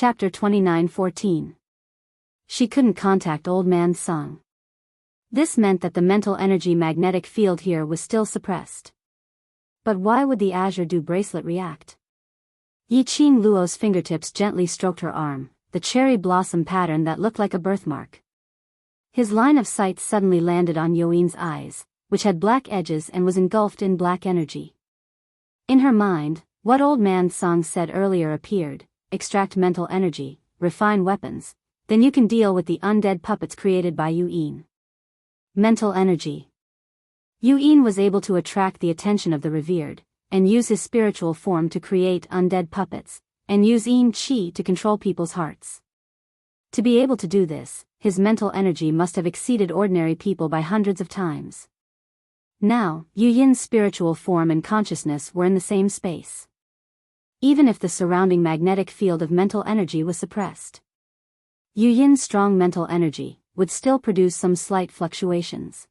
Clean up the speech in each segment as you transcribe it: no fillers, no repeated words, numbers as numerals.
Chapter 29:14. She couldn't contact Old Man Song. This meant that the mental energy magnetic field here was still suppressed. But why would the Azure Dew bracelet react? Yi-Ching Luo's fingertips gently stroked her arm, the cherry blossom pattern that looked like a birthmark. His line of sight suddenly landed on Yoin's eyes, which had black edges and was engulfed in black energy. In her mind, what Old Man Song said earlier appeared: extract mental energy, refine weapons, then you can deal with the undead puppets created by Yuin. Mental energy. Yuin was able to attract the attention of the revered, and use his spiritual form to create undead puppets, and use Yin Qi to control people's hearts. To be able to do this, his mental energy must have exceeded ordinary people by hundreds of times. Now, Yuyin's spiritual form and consciousness were in the same space. Even if the surrounding magnetic field of mental energy was suppressed, Yuyin's strong mental energy would still produce some slight fluctuations.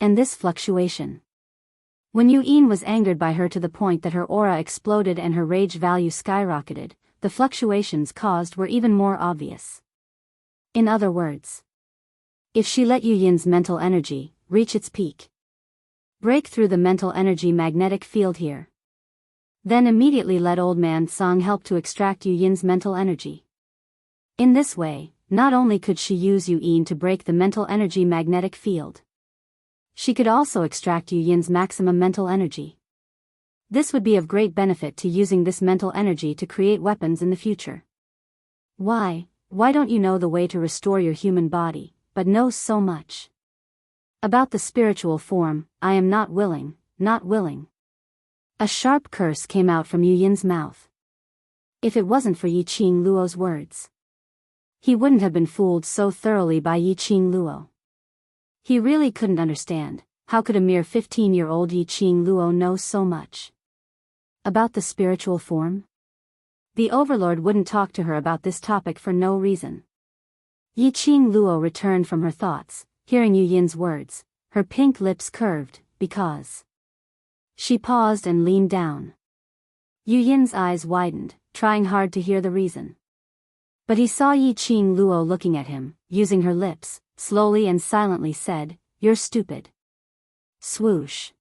And this fluctuation. When Yuin was angered by her to the point that her aura exploded and her rage value skyrocketed, the fluctuations caused were even more obvious. In other words, if she let Yuyin's mental energy reach its peak, break through the mental energy magnetic field here, then immediately let Old Man Song help to extract Yuyin's mental energy. In this way, not only could she use Yuin to break the mental energy magnetic field, she could also extract Yuyin's maximum mental energy. This would be of great benefit to using this mental energy to create weapons in the future. Why don't you know the way to restore your human body, but know so much about the spiritual form? I am not willing. A sharp curse came out from Yuyin's mouth. If it wasn't for Yi-Ching Luo's words, he wouldn't have been fooled so thoroughly by Yi-Ching Luo. He really couldn't understand, how could a mere 15-year-old Yi-Ching Luo know so much about the spiritual form? The Overlord wouldn't talk to her about this topic for no reason. Yi-Ching Luo returned from her thoughts, hearing Yuyin's words, her pink lips curved, because she paused and leaned down. Yuyin's eyes widened, trying hard to hear the reason. But he saw Yi-Ching Luo looking at him, using her lips, slowly and silently said, "You're stupid." Swoosh.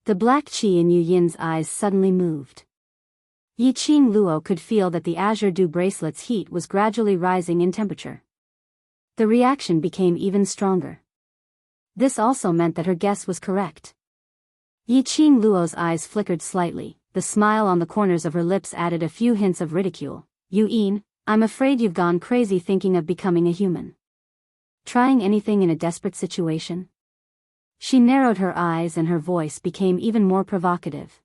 The black qi in Yuyin's eyes suddenly moved. Yi-Ching Luo could feel that the Azure Dew bracelet's heat was gradually rising in temperature. The reaction became even stronger. This also meant that her guess was correct. Yi-Ching Luo's eyes flickered slightly, the smile on the corners of her lips added a few hints of ridicule. "Yuin, I'm afraid you've gone crazy thinking of becoming a human. Trying anything in a desperate situation?" She narrowed her eyes and her voice became even more provocative.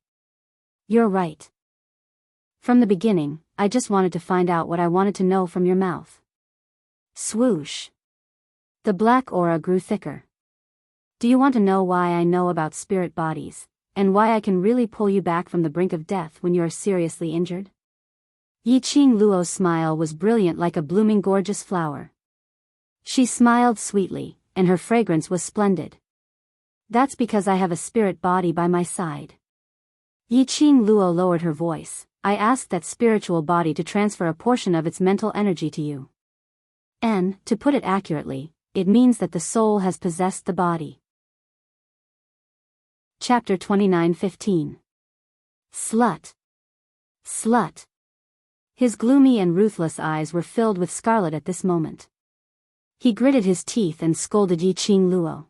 "You're right. From the beginning, I just wanted to find out what I wanted to know from your mouth." Swoosh. The black aura grew thicker. "Do you want to know why I know about spirit bodies, and why I can really pull you back from the brink of death when you are seriously injured?" Yi-Ching Luo's smile was brilliant like a blooming gorgeous flower. She smiled sweetly, and her fragrance was splendid. "That's because I have a spirit body by my side." Yi-Ching Luo lowered her voice. "I asked that spiritual body to transfer a portion of its mental energy to you. And, to put it accurately, it means that the soul has possessed the body." Chapter 29:15. Slut. Slut. His gloomy and ruthless eyes were filled with scarlet at this moment. He gritted his teeth and scolded Yi-Ching Luo.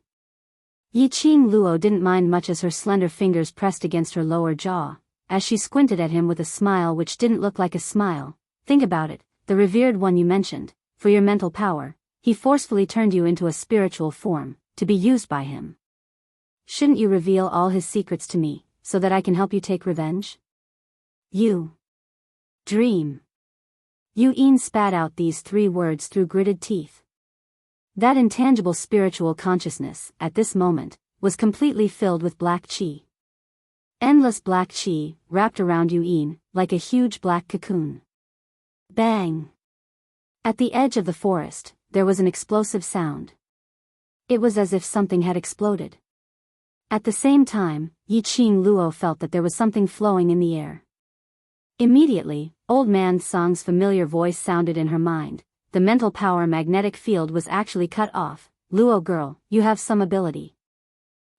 Yi-Ching Luo didn't mind much as her slender fingers pressed against her lower jaw, as she squinted at him with a smile which didn't look like a smile. "Think about it, the revered one you mentioned, for your mental power, he forcefully turned you into a spiritual form, to be used by him. Shouldn't you reveal all his secrets to me, so that I can help you take revenge? You dream." Yuin spat out these 3 words through gritted teeth. That intangible spiritual consciousness, at this moment, was completely filled with black qi. Endless black qi wrapped around Yuin, like a huge black cocoon. Bang! At the edge of the forest, there was an explosive sound. It was as if something had exploded. At the same time, Yi-Ching Luo felt that there was something flowing in the air. Immediately, Old Man Song's familiar voice sounded in her mind. The mental power magnetic field was actually cut off. Luo girl, you have some ability.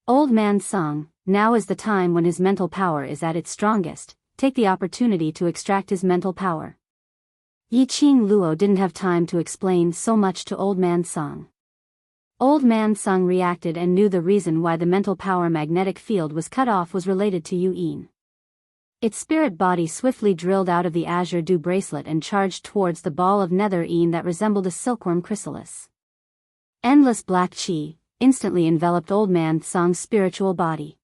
Old Man Song, now is the time when his mental power is at its strongest. Take the opportunity to extract his mental power. Yiqing Luo didn't have time to explain so much to Old Man Song. Old Man Song reacted and knew the reason why the mental power magnetic field was cut off was related to Yu Yin. Its spirit body swiftly drilled out of the azure dew bracelet and charged towards the ball of nether Yin that resembled a silkworm chrysalis. Endless black qi instantly enveloped Old Man Song's spiritual body.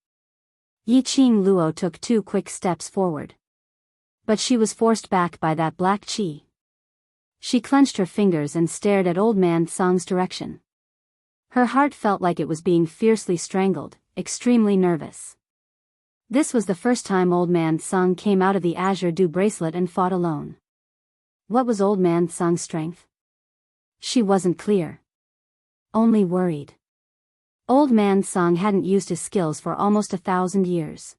Yiqing Luo took 2 quick steps forward. But she was forced back by that black qi. She clenched her fingers and stared at Old Man Song's direction. Her heart felt like it was being fiercely strangled, extremely nervous. This was the first time Old Man Song came out of the azure dew bracelet and fought alone. What was Old Man Song's strength? She wasn't clear. Only worried. Old Man Song hadn't used his skills for almost 1,000 years.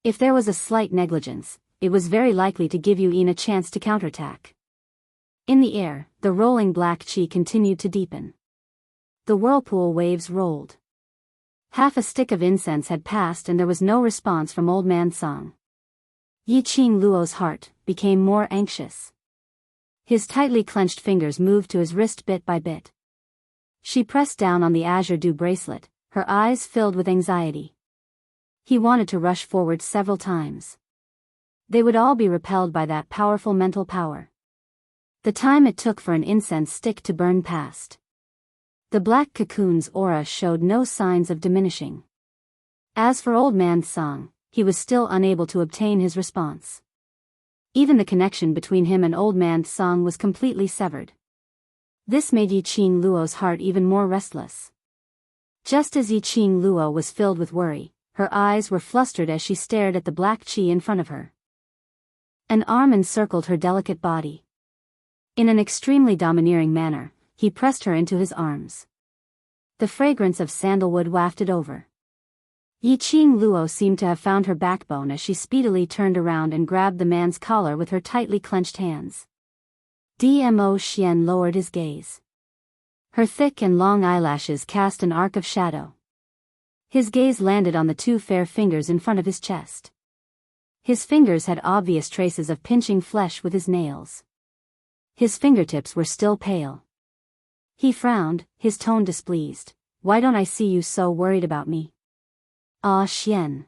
If there was a slight negligence, it was very likely to give Yu Yin a chance to counterattack. In the air, the rolling black qi continued to deepen. The whirlpool waves rolled. Half a stick of incense had passed and there was no response from Old Man Song. Yiqing Luo's heart became more anxious. His tightly clenched fingers moved to his wrist bit by bit. She pressed down on the azure dew bracelet, her eyes filled with anxiety. He wanted to rush forward several times. They would all be repelled by that powerful mental power. The time it took for an incense stick to burn passed. The black cocoon's aura showed no signs of diminishing. As for Old Man Song, he was still unable to obtain his response. Even the connection between him and Old Man Song was completely severed. This made Yiqing Luo's heart even more restless. Just as Yiqing Luo was filled with worry, her eyes were flustered as she stared at the black qi in front of her. An arm encircled her delicate body. In an extremely domineering manner, he pressed her into his arms. The fragrance of sandalwood wafted over. Yiqing Luo seemed to have found her backbone as she speedily turned around and grabbed the man's collar with her tightly clenched hands. Dmo Xian lowered his gaze. Her thick and long eyelashes cast an arc of shadow. His gaze landed on the 2 fair fingers in front of his chest. His fingers had obvious traces of pinching flesh with his nails. His fingertips were still pale. He frowned, his tone displeased. Why don't I see you so worried about me? Ah Xian.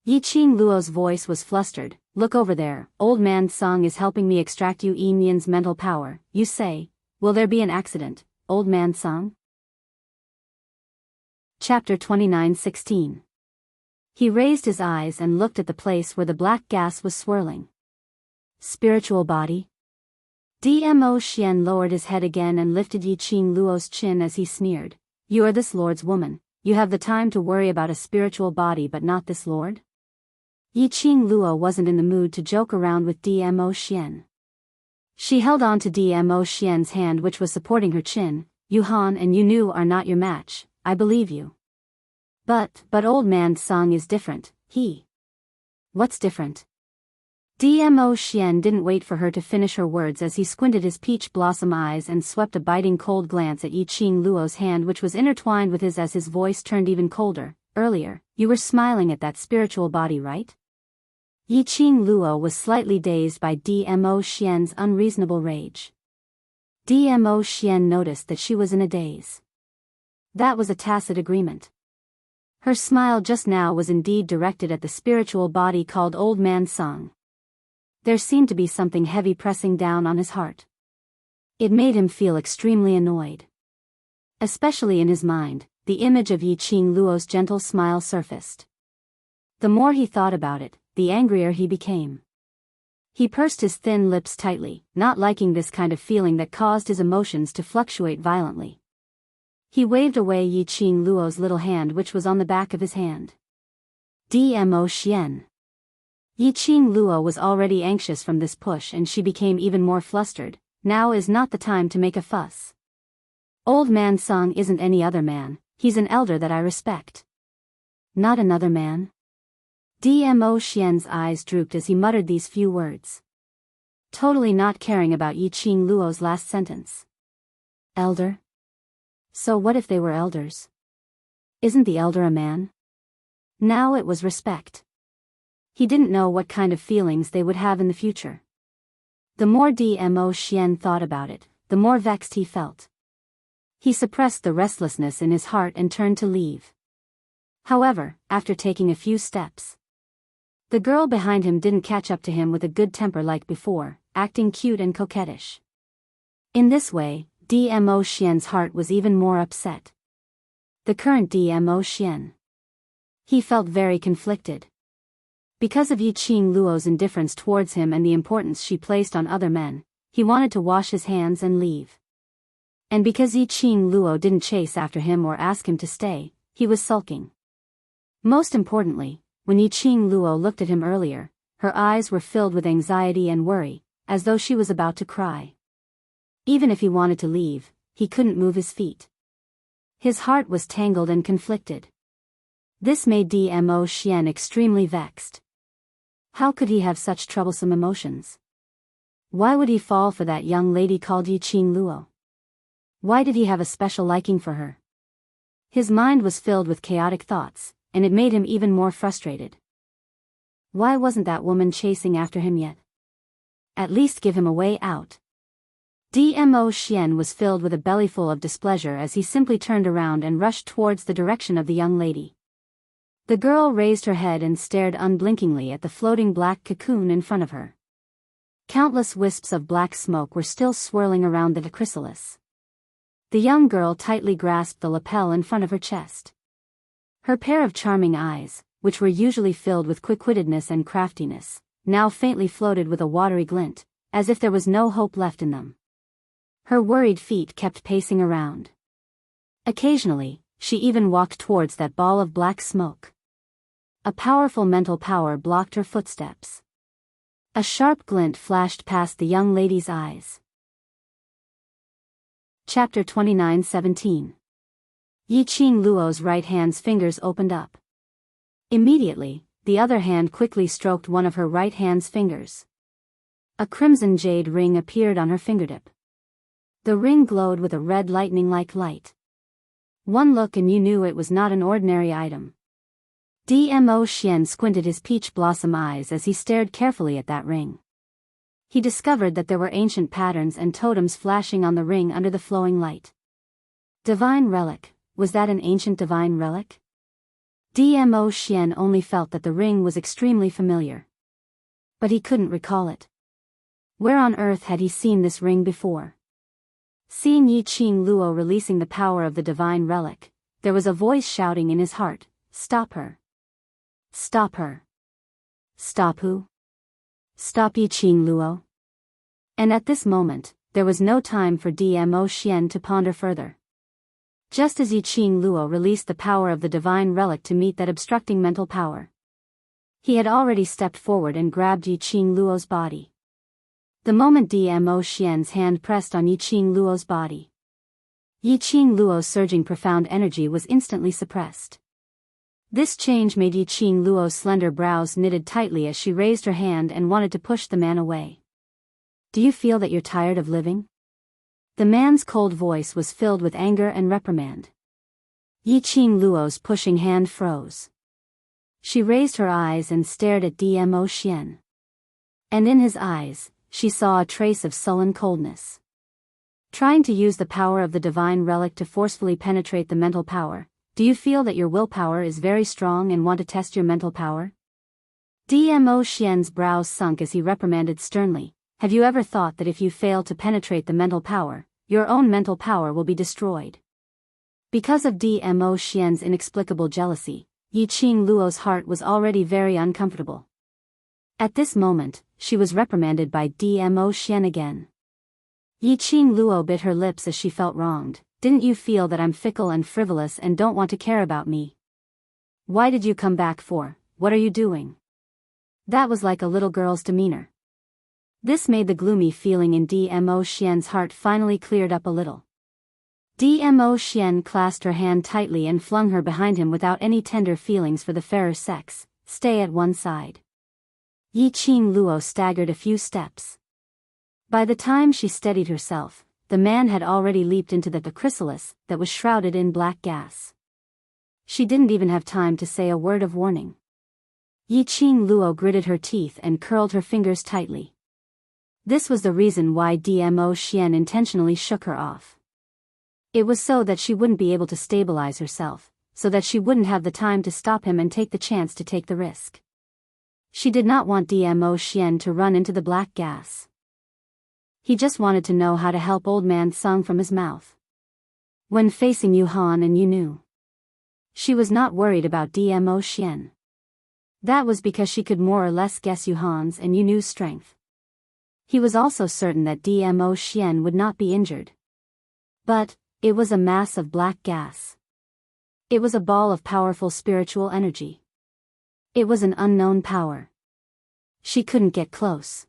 Yiqing Luo's voice was flustered. Look over there, Old Man Song is helping me extract Yu Yin's mental power. You say, will there be an accident, Old Man Song? Chapter 29:16. He raised his eyes and looked at the place where the black gas was swirling. Spiritual body? Dmo Xian lowered his head again and lifted Yiqing Luo's chin as he sneered. You are this lord's woman, you have the time to worry about a spiritual body but not this lord? Yiqing Luo wasn't in the mood to joke around with Dmo Xian. She held on to Dmo Xian's hand which was supporting her chin. Yu Han and Yu Nu are not your match, I believe you. But Old Man Song is different, he. What's different? Dmo Xian didn't wait for her to finish her words as he squinted his peach blossom eyes and swept a biting cold glance at Yiqing Luo's hand which was intertwined with his as his voice turned even colder. Earlier, you were smiling at that spiritual body, right? Yiqing Luo was slightly dazed by Dmo Xian's unreasonable rage. Dmo Xian noticed that she was in a daze. That was a tacit agreement. Her smile just now was indeed directed at the spiritual body called Old Man Song. There seemed to be something heavy pressing down on his heart. It made him feel extremely annoyed. Especially in his mind, the image of Yiqing Luo's gentle smile surfaced. The more he thought about it, the angrier he became. He pursed his thin lips tightly, not liking this kind of feeling that caused his emotions to fluctuate violently. He waved away Yiqing Luo's little hand which was on the back of his hand. Dmo Xian. Yiqing Luo was already anxious from this push and she became even more flustered. Now is not the time to make a fuss. Old Man Song isn't any other man, he's an elder that I respect. Not another man? Dmo Xian's eyes drooped as he muttered these few words, totally not caring about Yi Qing Luo's last sentence. Elder? So what if they were elders? Isn't the elder a man? Now it was respect. He didn't know what kind of feelings they would have in the future. The more Dmo Xian thought about it, the more vexed he felt. He suppressed the restlessness in his heart and turned to leave. However, after taking a few steps, the girl behind him didn't catch up to him with a good temper like before, acting cute and coquettish. In this way, Dmo Xian's heart was even more upset. The current Dmo Xian. He felt very conflicted. Because of Yi Qing Luo's indifference towards him and the importance she placed on other men, he wanted to wash his hands and leave. And because Yi Qing Luo didn't chase after him or ask him to stay, he was sulking. Most importantly, when Yi Qing Luo looked at him earlier, her eyes were filled with anxiety and worry, as though she was about to cry. Even if he wanted to leave, he couldn't move his feet. His heart was tangled and conflicted. This made Dmo Xian extremely vexed. How could he have such troublesome emotions? Why would he fall for that young lady called Yi Qing Luo? Why did he have a special liking for her? His mind was filled with chaotic thoughts, and it made him even more frustrated. Why wasn't that woman chasing after him yet? At least give him a way out. Dmo Xian was filled with a bellyful of displeasure as he simply turned around and rushed towards the direction of the young lady. The girl raised her head and stared unblinkingly at the floating black cocoon in front of her. Countless wisps of black smoke were still swirling around the chrysalis. The young girl tightly grasped the lapel in front of her chest. Her pair of charming eyes, which were usually filled with quick-wittedness and craftiness, now faintly floated with a watery glint, as if there was no hope left in them. Her worried feet kept pacing around. Occasionally, she even walked towards that ball of black smoke. A powerful mental power blocked her footsteps. A sharp glint flashed past the young lady's eyes. Chapter 29:17. Yi Qing Luo's right hand's fingers opened up. Immediately, the other hand quickly stroked one of her right hand's fingers. A crimson jade ring appeared on her fingertip. The ring glowed with a red lightning-like light. One look and you knew it was not an ordinary item. Dmo Xian squinted his peach blossom eyes as he stared carefully at that ring. He discovered that there were ancient patterns and totems flashing on the ring under the flowing light. Divine relic, was that an ancient divine relic? Dmo Xian only felt that the ring was extremely familiar. But he couldn't recall it. Where on earth had he seen this ring before? Seeing Yi Qing Luo releasing the power of the divine relic, there was a voice shouting in his heart, "Stop her! Stop her! Stop who? Stop Yi Qing Luo!" And at this moment, there was no time for Dmo Xian to ponder further. Just as Yi Qing Luo released the power of the divine relic to meet that obstructing mental power, he had already stepped forward and grabbed Yi Qing Luo's body. The moment Dmo Xian's hand pressed on Yi Qing Luo's body, Yi Qing Luo's surging profound energy was instantly suppressed. This change made Yi Qing Luo's slender brows knitted tightly as she raised her hand and wanted to push the man away. "Do you feel that you're tired of living?" The man's cold voice was filled with anger and reprimand. Yi Qing Luo's pushing hand froze. She raised her eyes and stared at Dmo Xian. And in his eyes, she saw a trace of sullen coldness. Trying to use the power of the divine relic to forcefully penetrate the mental power, do you feel that your willpower is very strong and want to test your mental power? Dmo Xian's brows sunk as he reprimanded sternly. Have you ever thought that if you fail to penetrate the mental power, your own mental power will be destroyed? Because of Dmo Xian's inexplicable jealousy, Yi Qing Luo's heart was already very uncomfortable. At this moment, she was reprimanded by Dmo Xian again. Yi Qing Luo bit her lips as she felt wronged. "Didn't you feel that I'm fickle and frivolous and don't want to care about me? Why did you come back for? What are you doing?" That was like a little girl's demeanor. This made the gloomy feeling in Dmo Xian's heart finally cleared up a little. Dmo Xian clasped her hand tightly and flung her behind him without any tender feelings for the fairer sex. stay at one side. Yi Qing Luo staggered a few steps. By the time she steadied herself, the man had already leaped into the chrysalis that was shrouded in black gas. She didn't even have time to say a word of warning. Yi Qing Luo gritted her teeth and curled her fingers tightly. This was the reason why Dmo Xian intentionally shook her off. It was so that she wouldn't be able to stabilize herself, so that she wouldn't have the time to stop him and take the chance to take the risk. She did not want Dmo Xian to run into the black gas. He just wanted to know how to help Old Man Sung from his mouth. When facing Yu Han and Yu Nu, she was not worried about Dmo Xian. That was because she could more or less guess Yu Han's and Yu Nu's strength. He was also certain that Dmo Xian would not be injured. But it was a mass of black gas. It was a ball of powerful spiritual energy. It was an unknown power. She couldn't get close.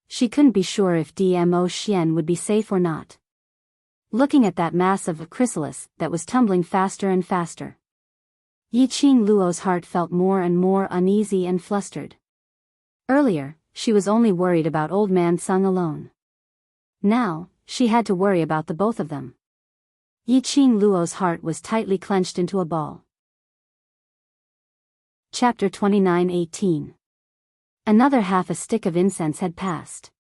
She couldn't be sure if Dmo Xian would be safe or not. Looking at that mass of chrysalis that was tumbling faster and faster, Yi Qing Luo's heart felt more and more uneasy and flustered. Earlier, she was only worried about Old Man Sung alone. Now, she had to worry about the both of them. Yi Qing Luo's heart was tightly clenched into a ball. Chapter 29:18. Another half a stick of incense had passed.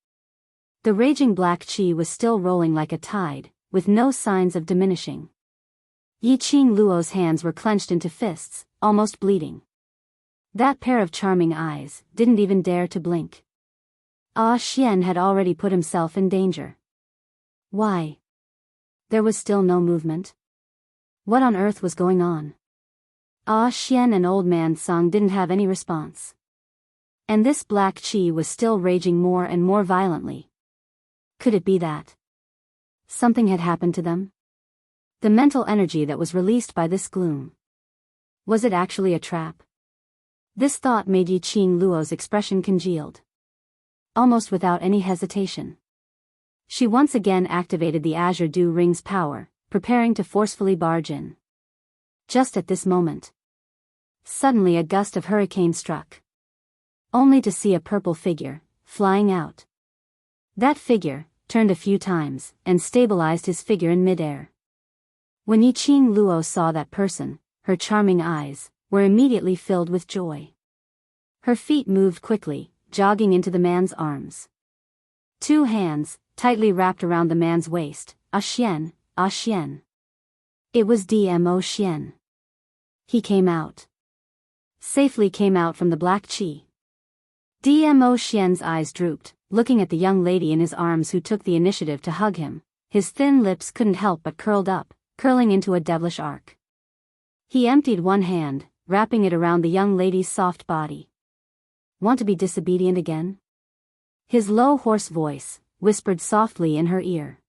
The raging black qi was still rolling like a tide, with no signs of diminishing. Yi Qing Luo's hands were clenched into fists, almost bleeding. That pair of charming eyes didn't even dare to blink. Ah Xian had already put himself in danger. Why? There was still no movement. What on earth was going on? Ah Xian and Old Man Sung didn't have any response. And this black qi was still raging more and more violently. Could it be that something had happened to them? The mental energy that was released by this gloom. Was it actually a trap? This thought made Yi Qing Luo's expression congealed. Almost without any hesitation, she once again activated the Azure Dew Ring's power, preparing to forcefully barge in. Just at this moment, suddenly a gust of hurricane struck. Only to see a purple figure, flying out. That figure turned a few times, and stabilized his figure in midair. When Yi Qing Luo saw that person, her charming eyes were immediately filled with joy. Her feet moved quickly, jogging into the man's arms. Two hands, tightly wrapped around the man's waist. Ah Xian, ah Xian. It was Dmo Xian. He came out. Safely came out from the black qi. Dmo Xian's eyes drooped, looking at the young lady in his arms who took the initiative to hug him. His thin lips couldn't help but curled up, curling into a devilish arc. He emptied one hand, wrapping it around the young lady's soft body. Want to be disobedient again? His low hoarse voice whispered softly in her ear.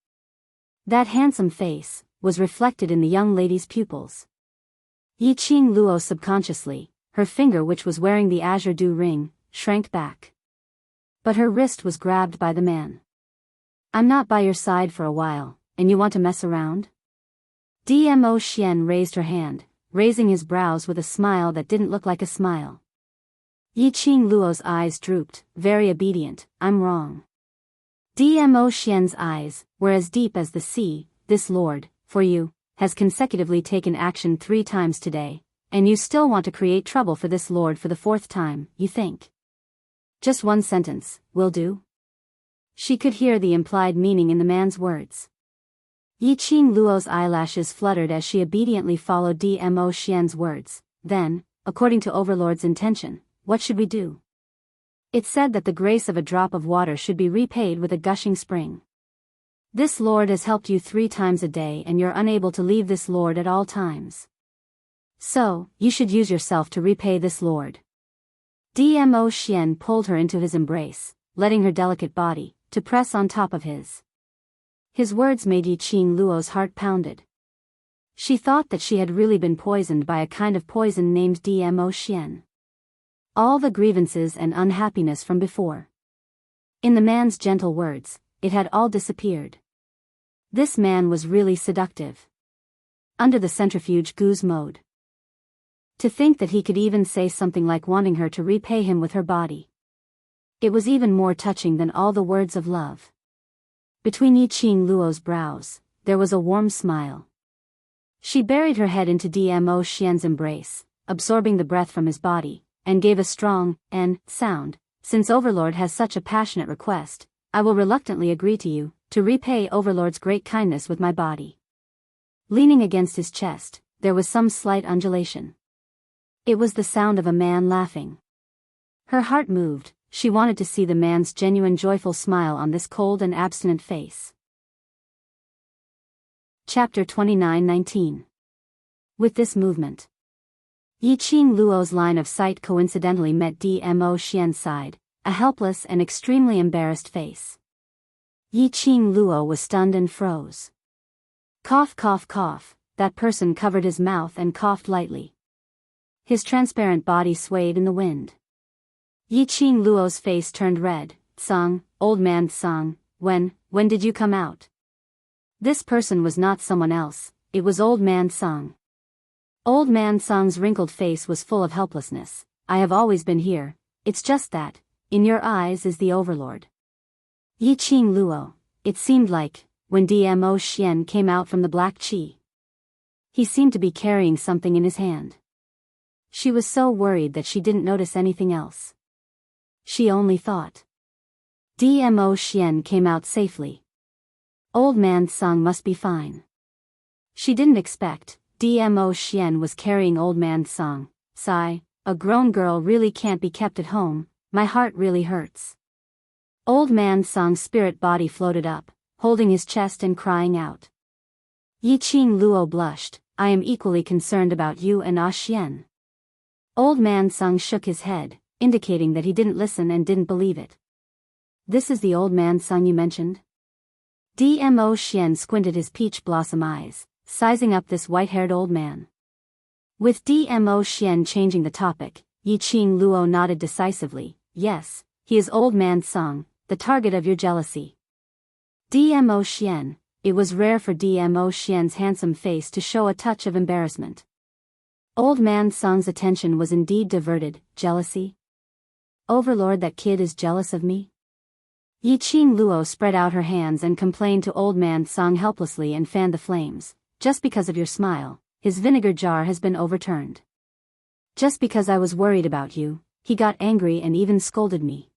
That handsome face was reflected in the young lady's pupils. Yi Qing Luo subconsciously, her finger which was wearing the Azure Dew Ring, shrank back. But her wrist was grabbed by the man. I'm not by your side for a while, and you want to mess around? Dmo Xian raised her hand, raising his brows with a smile that didn't look like a smile. Yi Qing Luo's eyes drooped, very obedient. I'm wrong. Dmo Xian's eyes were as deep as the sea. This lord, for you, has consecutively taken action 3 times today, and you still want to create trouble for this lord for the 4th time, you think? Just one sentence, will do? She could hear the implied meaning in the man's words. Yi Qing Luo's eyelashes fluttered as she obediently followed Dmo Xian's words. Then, according to Overlord's intention, what should we do? It said that the grace of a drop of water should be repaid with a gushing spring. This lord has helped you 3 times a day and you're unable to leave this lord at all times. So, you should use yourself to repay this lord. Dmo Xian pulled her into his embrace, letting her delicate body to press on top of his. His words made Yi Qing Luo's heart pounded. She thought that she had really been poisoned by a kind of poison named Dmo Xian. All the grievances and unhappiness from before. In the man's gentle words, it had all disappeared. This man was really seductive. Under the centrifuge goose mode. To think that he could even say something like wanting her to repay him with her body. It was even more touching than all the words of love. Between Yiqing Luo's brows, there was a warm smile. She buried her head into Dmo Xian's embrace, absorbing the breath from his body, and gave a strong "n" sound. Since Overlord has such a passionate request, I will reluctantly agree to repay Overlord's great kindness with my body. Leaning against his chest, there was some slight undulation. It was the sound of a man laughing. Her heart moved. She wanted to see the man's genuine joyful smile on this cold and abstinent face. Chapter 29:19. With this movement, Yiqing Luo's line of sight coincidentally met Dmo Xian's side, a helpless and extremely embarrassed face. Yiqing Luo was stunned and froze. Cough, cough, cough. That person covered his mouth and coughed lightly. His transparent body swayed in the wind. Yiqing Luo's face turned red. "Song, old man Song, when did you come out?" This person was not someone else, it was old man Song. Old man Song's wrinkled face was full of helplessness. "I have always been here, it's just that, in your eyes is the Overlord." Yiqing Luo, it seemed like, when Dmo Xian came out from the black qi. He seemed to be carrying something in his hand. She was so worried that she didn't notice anything else. She only thought. Dmo Xian came out safely. Old man Song must be fine. She didn't expect Dmo Xian was carrying old man Song. Sigh, a grown girl really can't be kept at home, my heart really hurts. Old man Song's spirit body floated up, holding his chest and crying out. Yiqing Luo blushed. "I am equally concerned about you and Xian." Old man Song shook his head, indicating that he didn't listen and didn't believe it. "This is the old man Song you mentioned?" Dmo Xian squinted his peach blossom eyes, sizing up this white-haired old man. With Dmo Xian changing the topic, Yiqing Luo nodded decisively. "Yes, he is old man Song, the target of your jealousy." Dmo Xian, it was rare for Dmo Xian's handsome face to show a touch of embarrassment. Old man Song's attention was indeed diverted. "Jealousy? Overlord, that kid is jealous of me?" Yiqing Luo spread out her hands and complained to old man Song helplessly and fanned the flames. "Just because of your smile, his vinegar jar has been overturned. Just because I was worried about you, he got angry and even scolded me."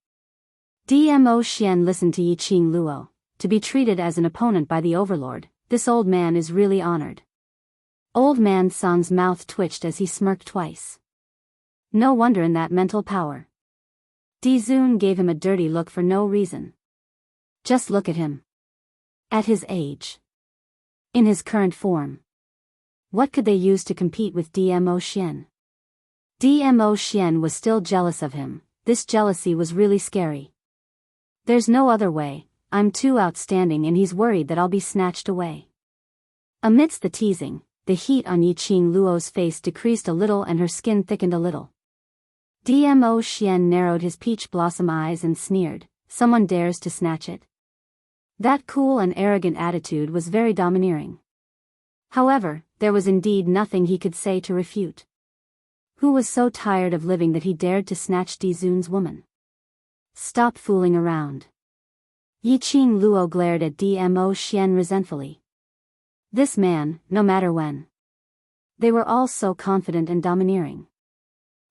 Dmo Xian listened to Yiqing Luo. To be treated as an opponent by the Overlord, this old man is really honored. Old man Song's mouth twitched as he smirked twice. No wonder in that mental power. Dizun gave him a dirty look for no reason. Just look at him. At his age. In his current form. What could they use to compete with Dmo Xian? Dmo Xian was still jealous of him. This jealousy was really scary. There's no other way, I'm too outstanding and he's worried that I'll be snatched away. Amidst the teasing, the heat on Yiqing Luo's face decreased a little and her skin thickened a little. Dmo Xian narrowed his peach blossom eyes and sneered. "Someone dares to snatch it?" That cool and arrogant attitude was very domineering. However, there was indeed nothing he could say to refute. Who was so tired of living that he dared to snatch Dizun's woman? "Stop fooling around." Yiqing Luo glared at Dmo Xian resentfully. This man, no matter when. They were all so confident and domineering.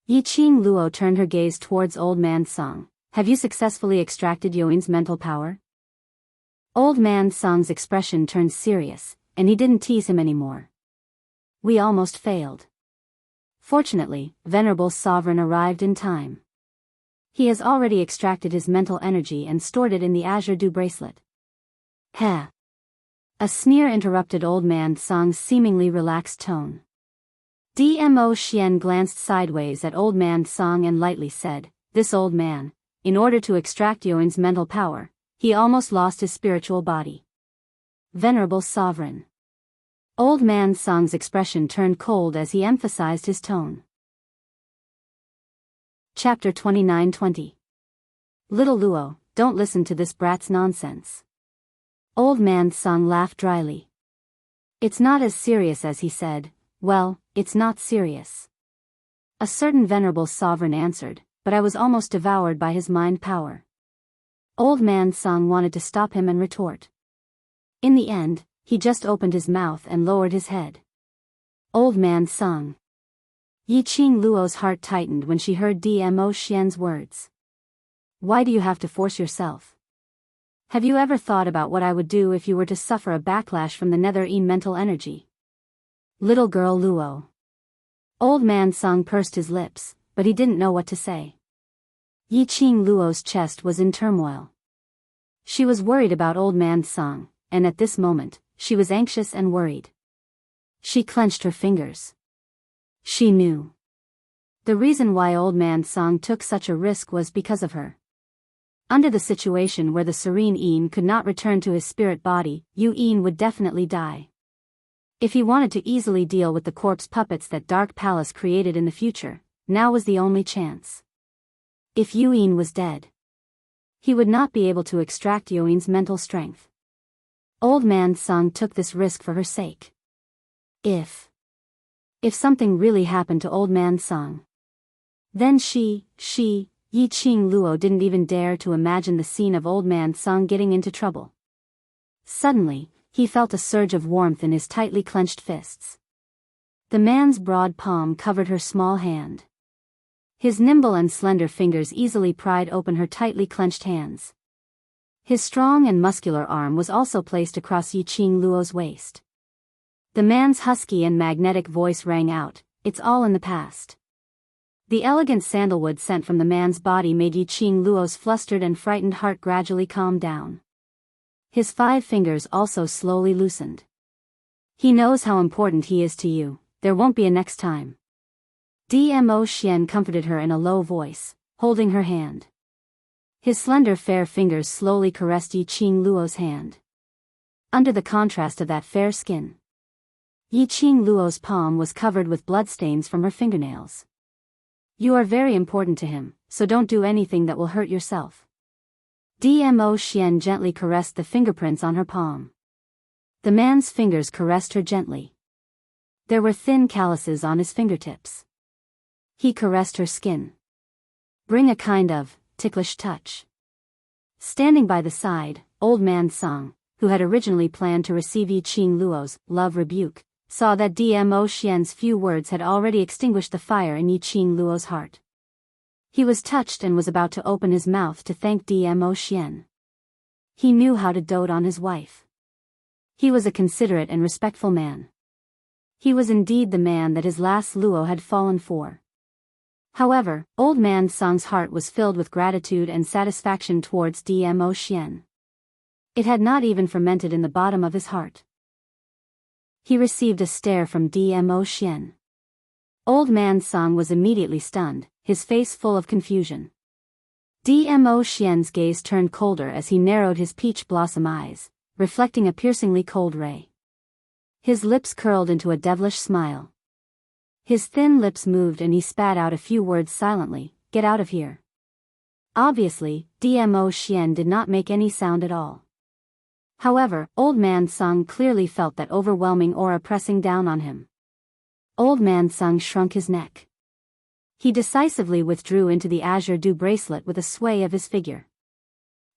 Yiqing Luo turned her gaze towards old man Song. "Have you successfully extracted Yoin's mental power?" Old man Song's expression turned serious, and he didn't tease him anymore. "We almost failed. Fortunately, Venerable Sovereign arrived in time. He has already extracted his mental energy and stored it in the Azure Dew bracelet." "Heh." A sneer interrupted old man Song's seemingly relaxed tone. Dmo Xian glanced sideways at old man Song and lightly said, "This old man, in order to extract Yoin's mental power, he almost lost his spiritual body." "Venerable Sovereign." Old man Song's expression turned cold as he emphasized his tone. Chapter 29:20. "Little Luo, don't listen to this brat's nonsense." Old man Song laughed dryly. "It's not as serious as he said." "Well, it's not serious. A certain venerable sovereign answered, but I was almost devoured by his mind power. Old man Sung wanted to stop him and retort. In the end, he just opened his mouth and lowered his head. Old man Sung. Yiqing Luo's heart tightened when she heard Dmo Xian's words. Why do you have to force yourself? Have you ever thought about what I would do if you were to suffer a backlash from the nether-een mental energy? Little girl Luo. Old man Sung pursed his lips, but he didn't know what to say. Yiqing Luo's chest was in turmoil. She was worried about old man Sung, and at this moment, she was anxious and worried. She clenched her fingers. She knew. The reason why old man Sung took such a risk was because of her. Under the situation where the serene Een could not return to his spirit body, Yu Een would definitely die. If he wanted to easily deal with the corpse puppets that Dark Palace created in the future, now was the only chance. If Yu Een was dead, he would not be able to extract Yu Een's mental strength. Old man Sung took this risk for her sake. If something really happened to old man Sung, then Yiqing Luo didn't even dare to imagine the scene of old man Sung getting into trouble. Suddenly, he felt a surge of warmth in his tightly clenched fists. The man's broad palm covered her small hand. His nimble and slender fingers easily pried open her tightly clenched hands. His strong and muscular arm was also placed across Yiqing Luo's waist. The man's husky and magnetic voice rang out, "It's all in the past." The elegant sandalwood scent from the man's body made Yiqing Luo's flustered and frightened heart gradually calm down. His 5 fingers also slowly loosened. He knows how important he is to you, there won't be a next time. Dmo Xian comforted her in a low voice, holding her hand. His slender fair fingers slowly caressed Yiqing Luo's hand. Under the contrast of that fair skin, Yiqing Luo's palm was covered with bloodstains from her fingernails. You are very important to him, so don't do anything that will hurt yourself. Dmo Xian gently caressed the fingerprints on her palm. The man's fingers caressed her gently. There were thin calluses on his fingertips. He caressed her skin. Bring a kind of ticklish touch. Standing by the side, old man Sung, who had originally planned to receive Yiqing Luo's love rebuke, saw that Dmo Xian's few words had already extinguished the fire in Yiqing Luo's heart. He was touched and was about to open his mouth to thank Dmo Xian. He knew how to dote on his wife. He was a considerate and respectful man. He was indeed the man that his last Luo had fallen for. However, old man Sung's heart was filled with gratitude and satisfaction towards Dmo Xian. It had not even fermented in the bottom of his heart. He received a stare from Dmo Xian. Old man Sung was immediately stunned, his face full of confusion. Dmo Xian's gaze turned colder as he narrowed his peach blossom eyes, reflecting a piercingly cold ray. His lips curled into a devilish smile. His thin lips moved and he spat out a few words silently, "Get out of here." Obviously, Dmo Xian did not make any sound at all. However, old man Sung clearly felt that overwhelming aura pressing down on him. Old man Sung shrunk his neck. He decisively withdrew into the azure dew bracelet with a sway of his figure.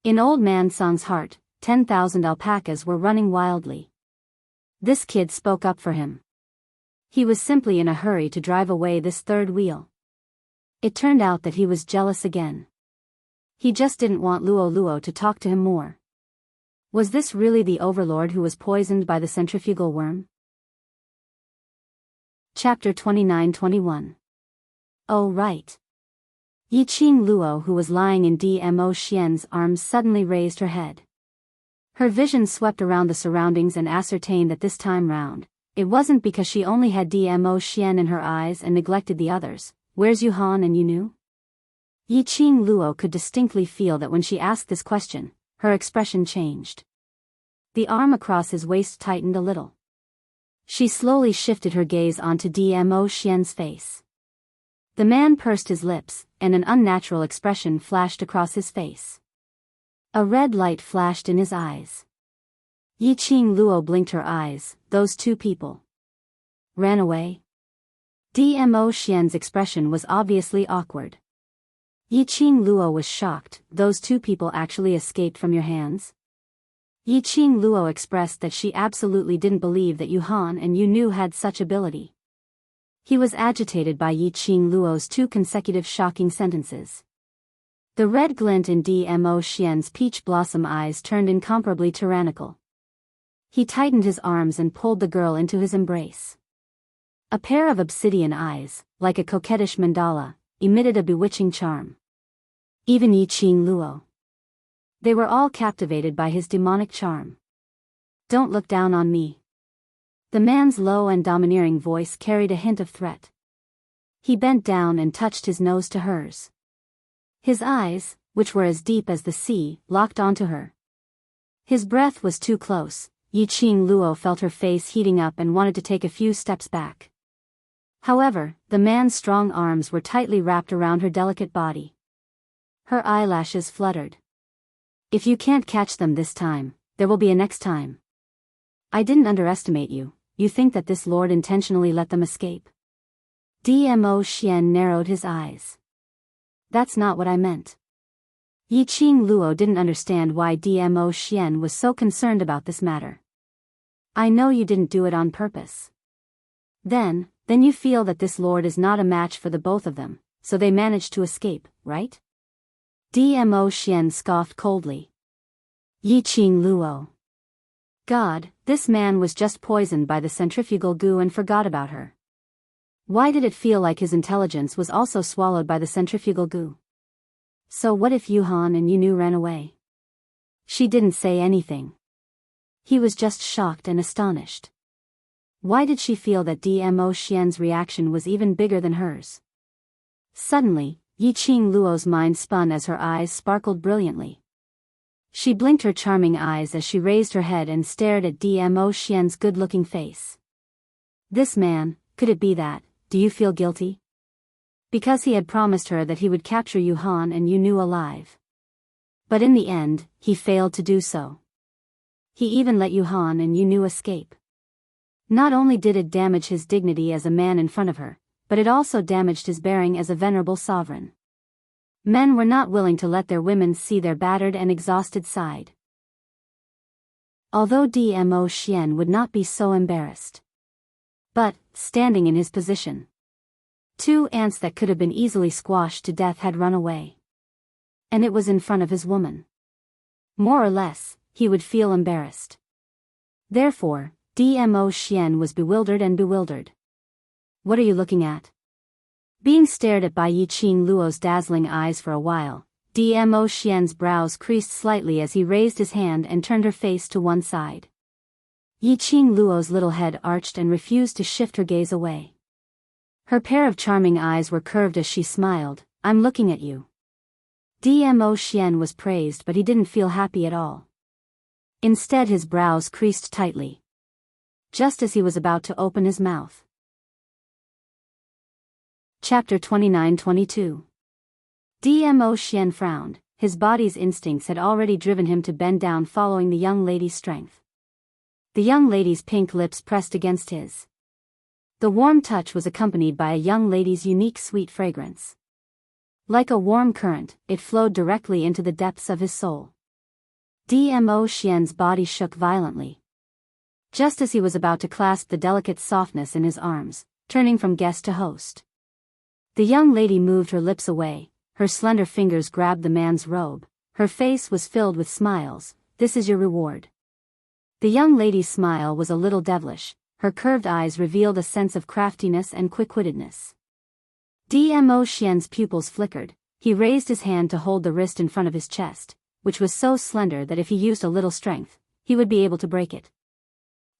In old man Sung's heart, 10,000 alpacas were running wildly. This kid spoke up for him. He was simply in a hurry to drive away this third wheel. It turned out that he was jealous again. He just didn't want Luo to talk to him more. Was this really the overlord who was poisoned by the centrifugal worm? Chapter 29-21. Oh right. Yiqing Luo, who was lying in Dmo Xian's arms, suddenly raised her head. Her vision swept around the surroundings and ascertained that this time round, it wasn't because she only had Dmo Xian in her eyes and neglected the others. Where's Yuhan and Yunu? Yiqing Luo could distinctly feel that when she asked this question, her expression changed. The arm across his waist tightened a little. She slowly shifted her gaze onto Dmo Xian's face. The man pursed his lips, and an unnatural expression flashed across his face. A red light flashed in his eyes. Yiqing Luo blinked her eyes. Those two people ran away. Dmo Xian's expression was obviously awkward. Yiqing Luo was shocked. Those two people actually escaped from your hands? Yiqing Luo expressed that she absolutely didn't believe that Yu Han and Yu Nu had such ability. He was agitated by Yiqing Luo's two consecutive shocking sentences. The red glint in Dmo Xian's peach blossom eyes turned incomparably tyrannical. He tightened his arms and pulled the girl into his embrace. A pair of obsidian eyes, like a coquettish mandala, emitted a bewitching charm. Even Yiqing Luo. They were all captivated by his demonic charm. Don't look down on me. The man's low and domineering voice carried a hint of threat. He bent down and touched his nose to hers. His eyes, which were as deep as the sea, locked onto her. His breath was too close. Yiqing Luo felt her face heating up and wanted to take a few steps back. However, the man's strong arms were tightly wrapped around her delicate body. Her eyelashes fluttered. If you can't catch them this time, there will be a next time. I didn't underestimate you. You think that this lord intentionally let them escape? Dmo Xian narrowed his eyes. That's not what I meant. Yiqing Luo didn't understand why Dmo Xian was so concerned about this matter. I know you didn't do it on purpose. Then you feel that this lord is not a match for the both of them, so they managed to escape, right? Dmo Xian scoffed coldly. Yiqing Luo. God, this man was just poisoned by the centrifugal goo and forgot about her. Why did it feel like his intelligence was also swallowed by the centrifugal goo? So what if Yu Han and Yu Nu ran away? She didn't say anything. He was just shocked and astonished. Why did she feel that Dmo Xian's reaction was even bigger than hers? Suddenly, Yiqing Luo's mind spun as her eyes sparkled brilliantly. She blinked her charming eyes as she raised her head and stared at Dmo Xian's good-looking face. This man, could it be that, do you feel guilty? Because he had promised her that he would capture Yu Han and Yu Nu alive. But in the end, he failed to do so. He even let Yu Han and Yu Nu escape. Not only did it damage his dignity as a man in front of her, but it also damaged his bearing as a venerable sovereign. Men were not willing to let their women see their battered and exhausted side. Although Dmo Xian would not be so embarrassed. But, standing in his position, two ants that could have been easily squashed to death had run away. And it was in front of his woman. More or less, he would feel embarrassed. Therefore, Dmo Xian was bewildered. What are you looking at? Being stared at by Yiqing Luo's dazzling eyes for a while, Dmo Xian's brows creased slightly as he raised his hand and turned her face to one side. Yiqing Luo's little head arched and refused to shift her gaze away. Her pair of charming eyes were curved as she smiled. I'm looking at you. Dmo Xian was praised, but he didn't feel happy at all. Instead, his brows creased tightly. Just as he was about to open his mouth. Chapter 29-22. Dmo Xian frowned. His body's instincts had already driven him to bend down following the young lady's strength. The young lady's pink lips pressed against his. The warm touch was accompanied by a young lady's unique sweet fragrance. Like a warm current, it flowed directly into the depths of his soul. Dmo Xian's body shook violently. Just as he was about to clasp the delicate softness in his arms, turning from guest to host. The young lady moved her lips away, her slender fingers grabbed the man's robe, her face was filled with smiles. This is your reward. The young lady's smile was a little devilish, her curved eyes revealed a sense of craftiness and quick-wittedness. Dmo Xian's pupils flickered. He raised his hand to hold the wrist in front of his chest, which was so slender that if he used a little strength, he would be able to break it.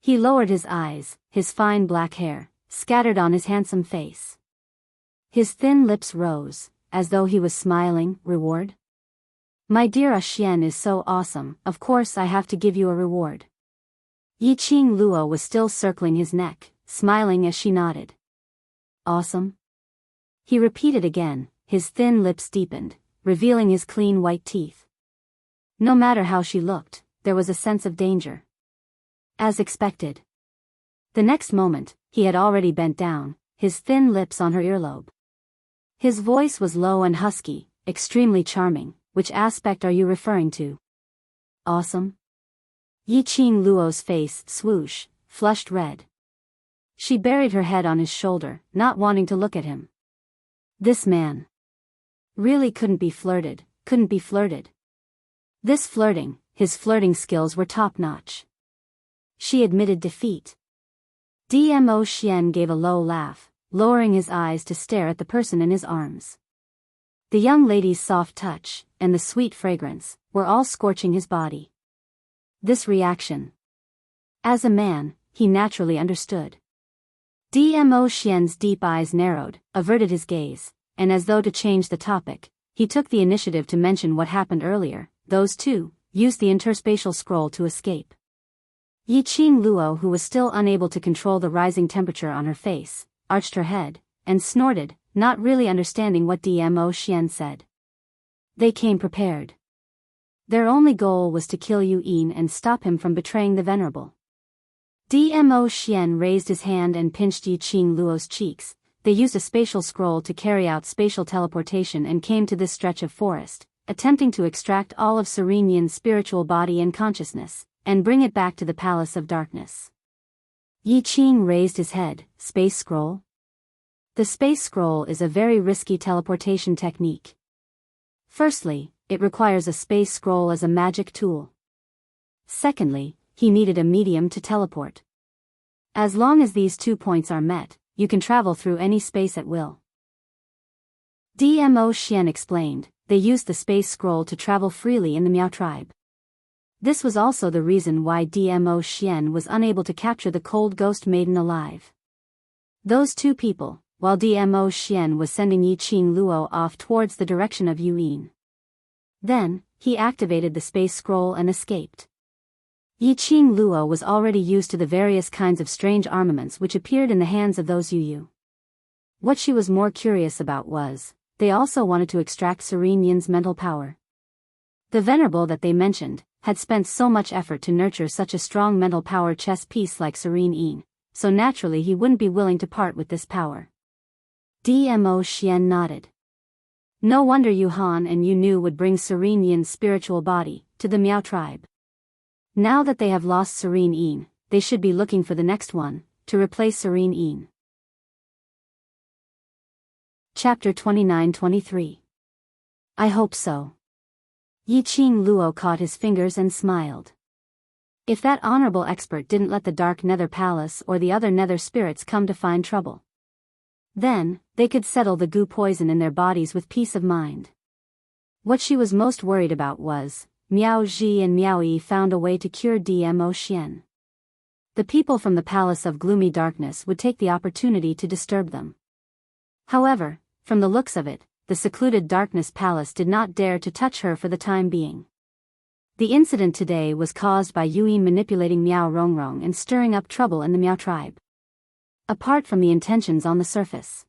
He lowered his eyes, his fine black hair scattered on his handsome face. His thin lips rose, as though he was smiling. Reward? My dear Xian is so awesome, of course I have to give you a reward. Yiqing Luo was still circling his neck, smiling as she nodded. Awesome? He repeated again, his thin lips deepened, revealing his clean white teeth. No matter how she looked, there was a sense of danger. As expected. The next moment, he had already bent down, his thin lips on her earlobe. His voice was low and husky, extremely charming. Which aspect are you referring to? Awesome? Yiqing Luo's face swoosh, flushed red. She buried her head on his shoulder, not wanting to look at him. This man really couldn't be flirted. This flirting, his flirting skills were top-notch. She admitted defeat. Dmo Xian gave a low laugh, lowering his eyes to stare at the person in his arms. The young lady's soft touch, and the sweet fragrance, were all scorching his body. This reaction. As a man, he naturally understood. Dmo Xian's deep eyes narrowed, averted his gaze, and as though to change the topic, he took the initiative to mention what happened earlier. Those two used the interspatial scroll to escape. Yiqing Luo, who was still unable to control the rising temperature on her face, arched her head, and snorted, not really understanding what Dmo Xian said. They came prepared. Their only goal was to kill Yu Yin and stop him from betraying the Venerable. Dmo Xian raised his hand and pinched Yiqing Luo's cheeks. They used a spatial scroll to carry out spatial teleportation and came to this stretch of forest, attempting to extract all of Serene Yin's spiritual body and consciousness, and bring it back to the Palace of Darkness. Yiqing raised his head. Space scroll? The space scroll is a very risky teleportation technique. Firstly, it requires a space scroll as a magic tool. Secondly, he needed a medium to teleport. As long as these 2 points are met, you can travel through any space at will. Dmo Xian explained, they used the space scroll to travel freely in the Miao tribe. This was also the reason why Dmo Xian was unable to capture the cold ghost maiden alive. Those two people, while Dmo Xian was sending Yiqing Luo off towards the direction of Yu Yin. Then, he activated the space scroll and escaped. Yiqing Luo was already used to the various kinds of strange armaments which appeared in the hands of those Yu. What she was more curious about was, they also wanted to extract Serene Yin's mental power. The Venerable that they mentioned had spent so much effort to nurture such a strong mental power chess piece like Serene Yin, so naturally he wouldn't be willing to part with this power. Dmo Xian nodded. No wonder Yu Han and Yu Nu would bring Serene Yin's spiritual body to the Miao tribe. Now that they have lost Serene Yin, they should be looking for the next one, to replace Serene Yin. Chapter 29-23. I hope so. Yiqing Luo caught his fingers and smiled. If that honorable expert didn't let the Dark Nether Palace or the other Nether spirits come to find trouble, then, they could settle the goo poison in their bodies with peace of mind. What she was most worried about was, Miao Ji and Miao Yi found a way to cure Dmo Xian. The people from the Palace of Gloomy Darkness would take the opportunity to disturb them. However, from the looks of it, the secluded Darkness Palace did not dare to touch her for the time being. The incident today was caused by Yu Yin manipulating Miao Rongrong and stirring up trouble in the Miao tribe. Apart from the intentions on the surface.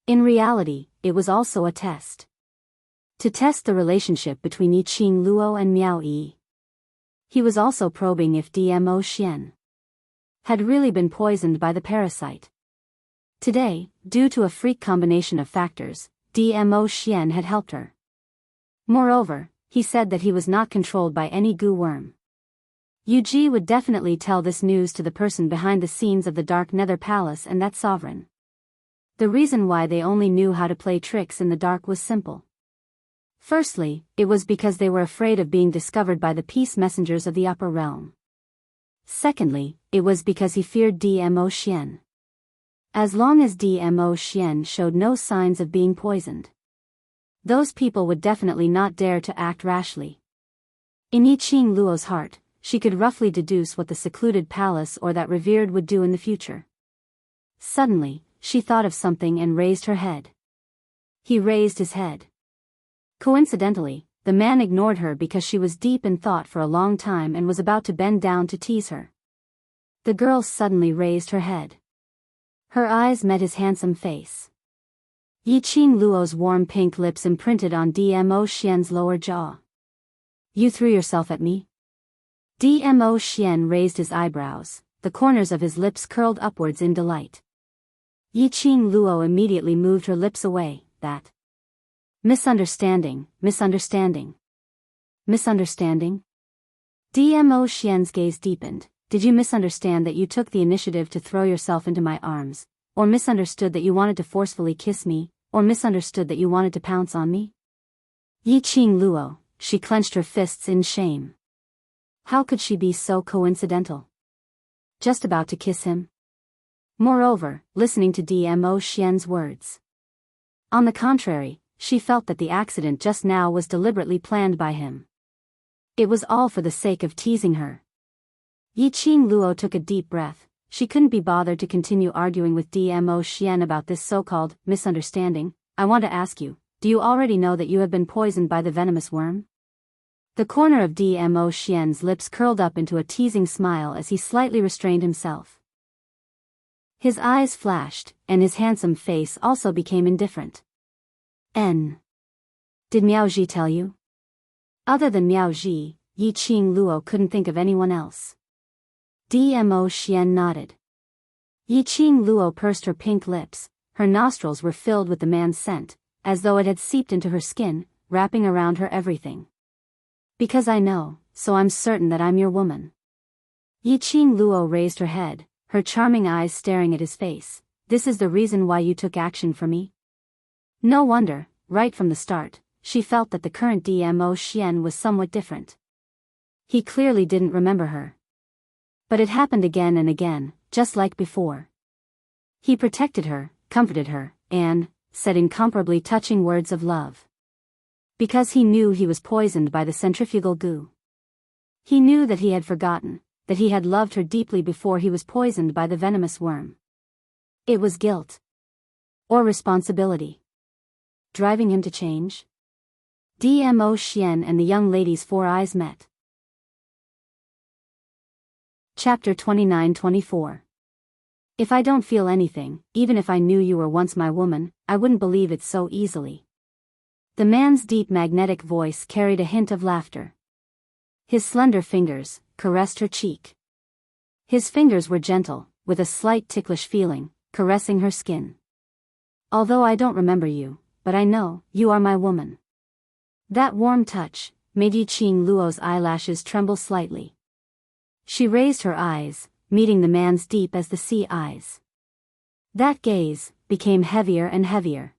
In reality, it was also a test. To test the relationship between Yiqing Luo and Miao Yi. He was also probing if Dmo Xian had really been poisoned by the parasite. Today, due to a freak combination of factors, Dmo Xian had helped her. Moreover, he said that he was not controlled by any goo worm. Yu Ji would definitely tell this news to the person behind the scenes of the Dark Nether Palace and that sovereign. The reason why they only knew how to play tricks in the dark was simple. Firstly, it was because they were afraid of being discovered by the peace messengers of the upper realm. Secondly, it was because he feared Dmo Xian. As long as Dmo Xian showed no signs of being poisoned, those people would definitely not dare to act rashly. In Yiqing Luo's heart, she could roughly deduce what the secluded palace or that revered would do in the future. Suddenly, she thought of something and raised her head. He raised his head. Coincidentally, the man ignored her because she was deep in thought for a long time and was about to bend down to tease her. The girl suddenly raised her head. Her eyes met his handsome face. Yiqing Luo's warm pink lips imprinted on Dmo Xian's lower jaw. You threw yourself at me? Dmo Xian raised his eyebrows, the corners of his lips curled upwards in delight. Yi Qing Luo immediately moved her lips away. That misunderstanding. Misunderstanding? Dmo Xian's gaze deepened. Did you misunderstand that you took the initiative to throw yourself into my arms, or misunderstood that you wanted to forcefully kiss me, or misunderstood that you wanted to pounce on me? Yi Qing Luo, she clenched her fists in shame. How could she be so coincidental? Just about to kiss him? Moreover, listening to Dmo Xian's words. On the contrary, she felt that the accident just now was deliberately planned by him. It was all for the sake of teasing her. Yi Qing Luo took a deep breath. She couldn't be bothered to continue arguing with Dmo Xian about this so-called misunderstanding. I want to ask you, do you already know that you have been poisoned by the venomous worm? The corner of Dmo Xian's lips curled up into a teasing smile as he slightly restrained himself. His eyes flashed, and his handsome face also became indifferent. Did Miao Ji tell you? Other than Miao Ji, Yi Qing Luo couldn't think of anyone else. Dmo Xian nodded. Yi Qing Luo pursed her pink lips. Her nostrils were filled with the man's scent, as though it had seeped into her skin, wrapping around her everything. Because I know, so I'm certain that I'm your woman. Yi Qing Luo raised her head, her charming eyes staring at his face. This is the reason why you took action for me? No wonder, right from the start, she felt that the current Dmo Xian was somewhat different. He clearly didn't remember her. But it happened again and again, just like before. He protected her, comforted her, and said incomparably touching words of love. Because he knew he was poisoned by the centrifugal goo. He knew that he had forgotten, that he had loved her deeply before he was poisoned by the venomous worm. It was guilt. Or responsibility. Driving him to change? Dmo Xian and the young lady's four eyes met. Chapter 29-24. If I don't feel anything, even if I knew you were once my woman, I wouldn't believe it so easily. The man's deep magnetic voice carried a hint of laughter. His slender fingers caressed her cheek. His fingers were gentle, with a slight ticklish feeling, caressing her skin. Although I don't remember you, but I know, you are my woman. That warm touch made Yi Qing Luo's eyelashes tremble slightly. She raised her eyes, meeting the man's deep as the sea eyes. That gaze became heavier and heavier.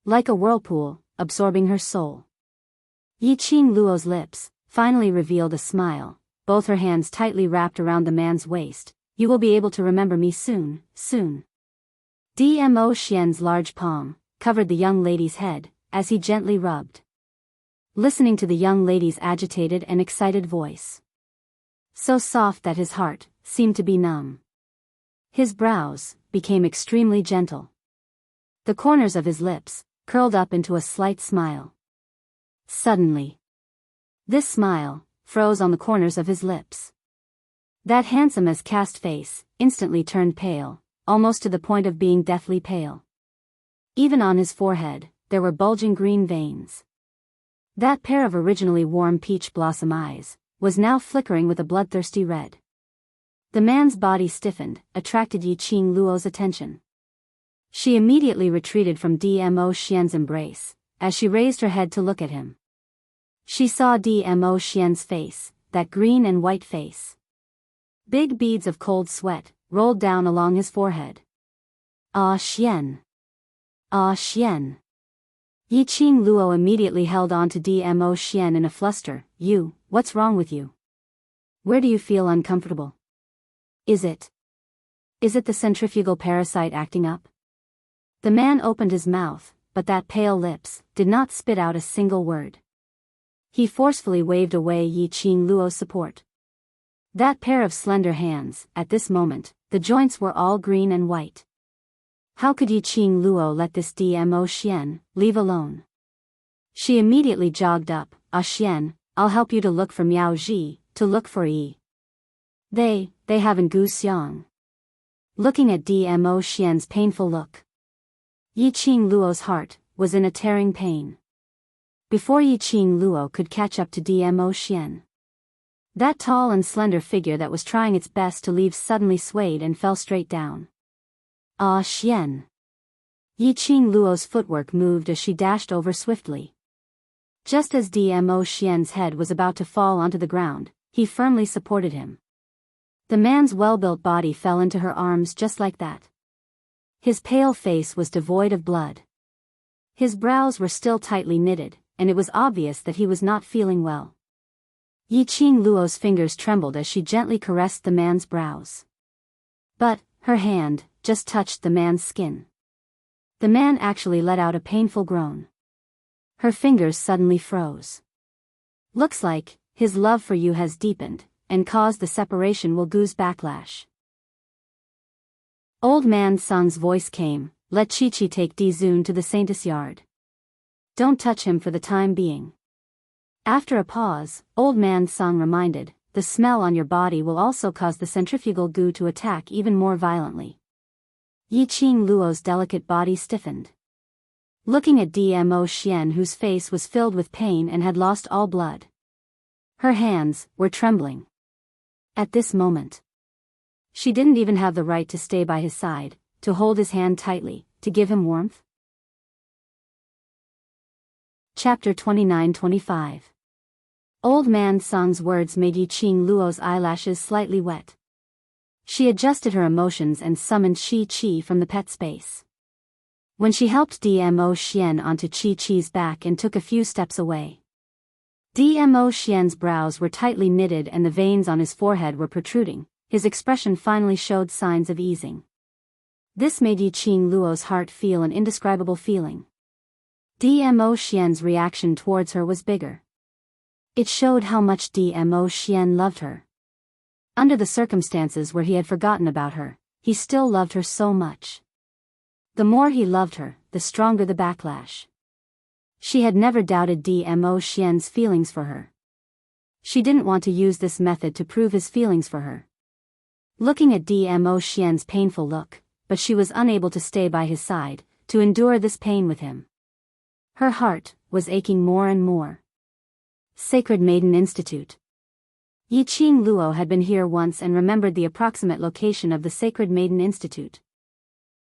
Like a whirlpool, absorbing her soul. Yi Qing Luo's lips finally revealed a smile, both her hands tightly wrapped around the man's waist. You will be able to remember me soon, soon. Dmo Xian's large palm covered the young lady's head, as he gently rubbed. Listening to the young lady's agitated and excited voice. So soft that his heart seemed to be numb. His brows became extremely gentle. The corners of his lips curled up into a slight smile. Suddenly, this smile froze on the corners of his lips. That handsome as cast face instantly turned pale, almost to the point of being deathly pale. Even on his forehead, there were bulging green veins. That pair of originally warm peach blossom eyes was now flickering with a bloodthirsty red. The man's body stiffened, attracted Yi Qing Luo's attention. She immediately retreated from Dmo Xian's embrace, as she raised her head to look at him. She saw Dmo Xian's face, that green and white face. Big beads of cold sweat rolled down along his forehead. Ah Xian! Ah Xian! Yi Qing Luo immediately held on to Dmo Xian in a fluster. You, what's wrong with you? Where do you feel uncomfortable? Is it the centrifugal parasite acting up? The man opened his mouth, but that pale lips did not spit out a single word. He forcefully waved away Yi Qing Luo's support. That pair of slender hands, at this moment, the joints were all green and white. How could Yi Qing Luo let this Dmo Xian leave alone? She immediately jogged up. Ah Xian, I'll help you to look for Miao Ji, to look for Yi. They haven't Gu Xiang. Looking at Dmo Xian's painful look. Yi Qing Luo's heart was in a tearing pain. Before Yi Qing Luo could catch up to Dmo Xian, that tall and slender figure that was trying its best to leave suddenly swayed and fell straight down. Ah Xian. Yiqing Luo's footwork moved as she dashed over swiftly. Just as Dmo Xian's head was about to fall onto the ground, he firmly supported him. The man's well-built body fell into her arms just like that. His pale face was devoid of blood. His brows were still tightly knitted, and it was obvious that he was not feeling well. Yiqing Luo's fingers trembled as she gently caressed the man's brows. But her hand just touched the man's skin. The man actually let out a painful groan. Her fingers suddenly froze. Looks like his love for you has deepened, and caused the separation will Gu's backlash. Old man Sung's voice came, let Chi-Chi take Di-Zun to the Saintess yard. Don't touch him for the time being. After a pause, Old man Sung reminded, the smell on your body will also cause the centrifugal Gu to attack even more violently. Yiqing Luo's delicate body stiffened. Looking at Dmo Xian, whose face was filled with pain and had lost all blood. Her hands were trembling. At this moment, she didn't even have the right to stay by his side, to hold his hand tightly, to give him warmth. Chapter 29-25. Old man Sung's words made Yiqing Luo's eyelashes slightly wet. She adjusted her emotions and summoned Chi-Chi from the pet space. When she helped Dmo Xian onto Chi-Chi's back and took a few steps away. Dmo Xian's brows were tightly knitted and the veins on his forehead were protruding. His expression finally showed signs of easing. This made Yiqing Luo's heart feel an indescribable feeling. Dmo Xian's reaction towards her was bigger. It showed how much Dmo Xian loved her. Under the circumstances where he had forgotten about her, he still loved her so much. The more he loved her, the stronger the backlash. She had never doubted Dmo Xian's feelings for her. She didn't want to use this method to prove his feelings for her. Looking at Dmo Xian's painful look, but she was unable to stay by his side, to endure this pain with him. Her heart was aching more and more. Sacred Maiden Institute. Yiqing Luo had been here once and remembered the approximate location of the Sacred Maiden Institute.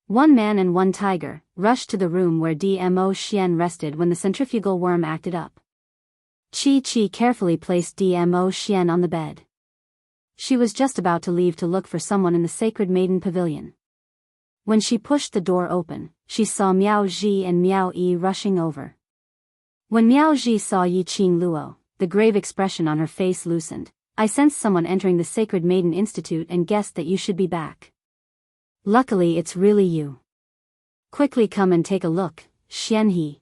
One man and one tiger rushed to the room where Dmo Xian rested when the centrifugal worm acted up. Chi-Chi carefully placed Dmo Xian on the bed. She was just about to leave to look for someone in the Sacred Maiden Pavilion. When she pushed the door open, she saw Miao Ji and Miao Yi rushing over. When Miao Ji saw Yiqing Luo, the grave expression on her face loosened. I sensed someone entering the Sacred Maiden Institute and guessed that you should be back. Luckily it's really you. Quickly come and take a look, Xian He.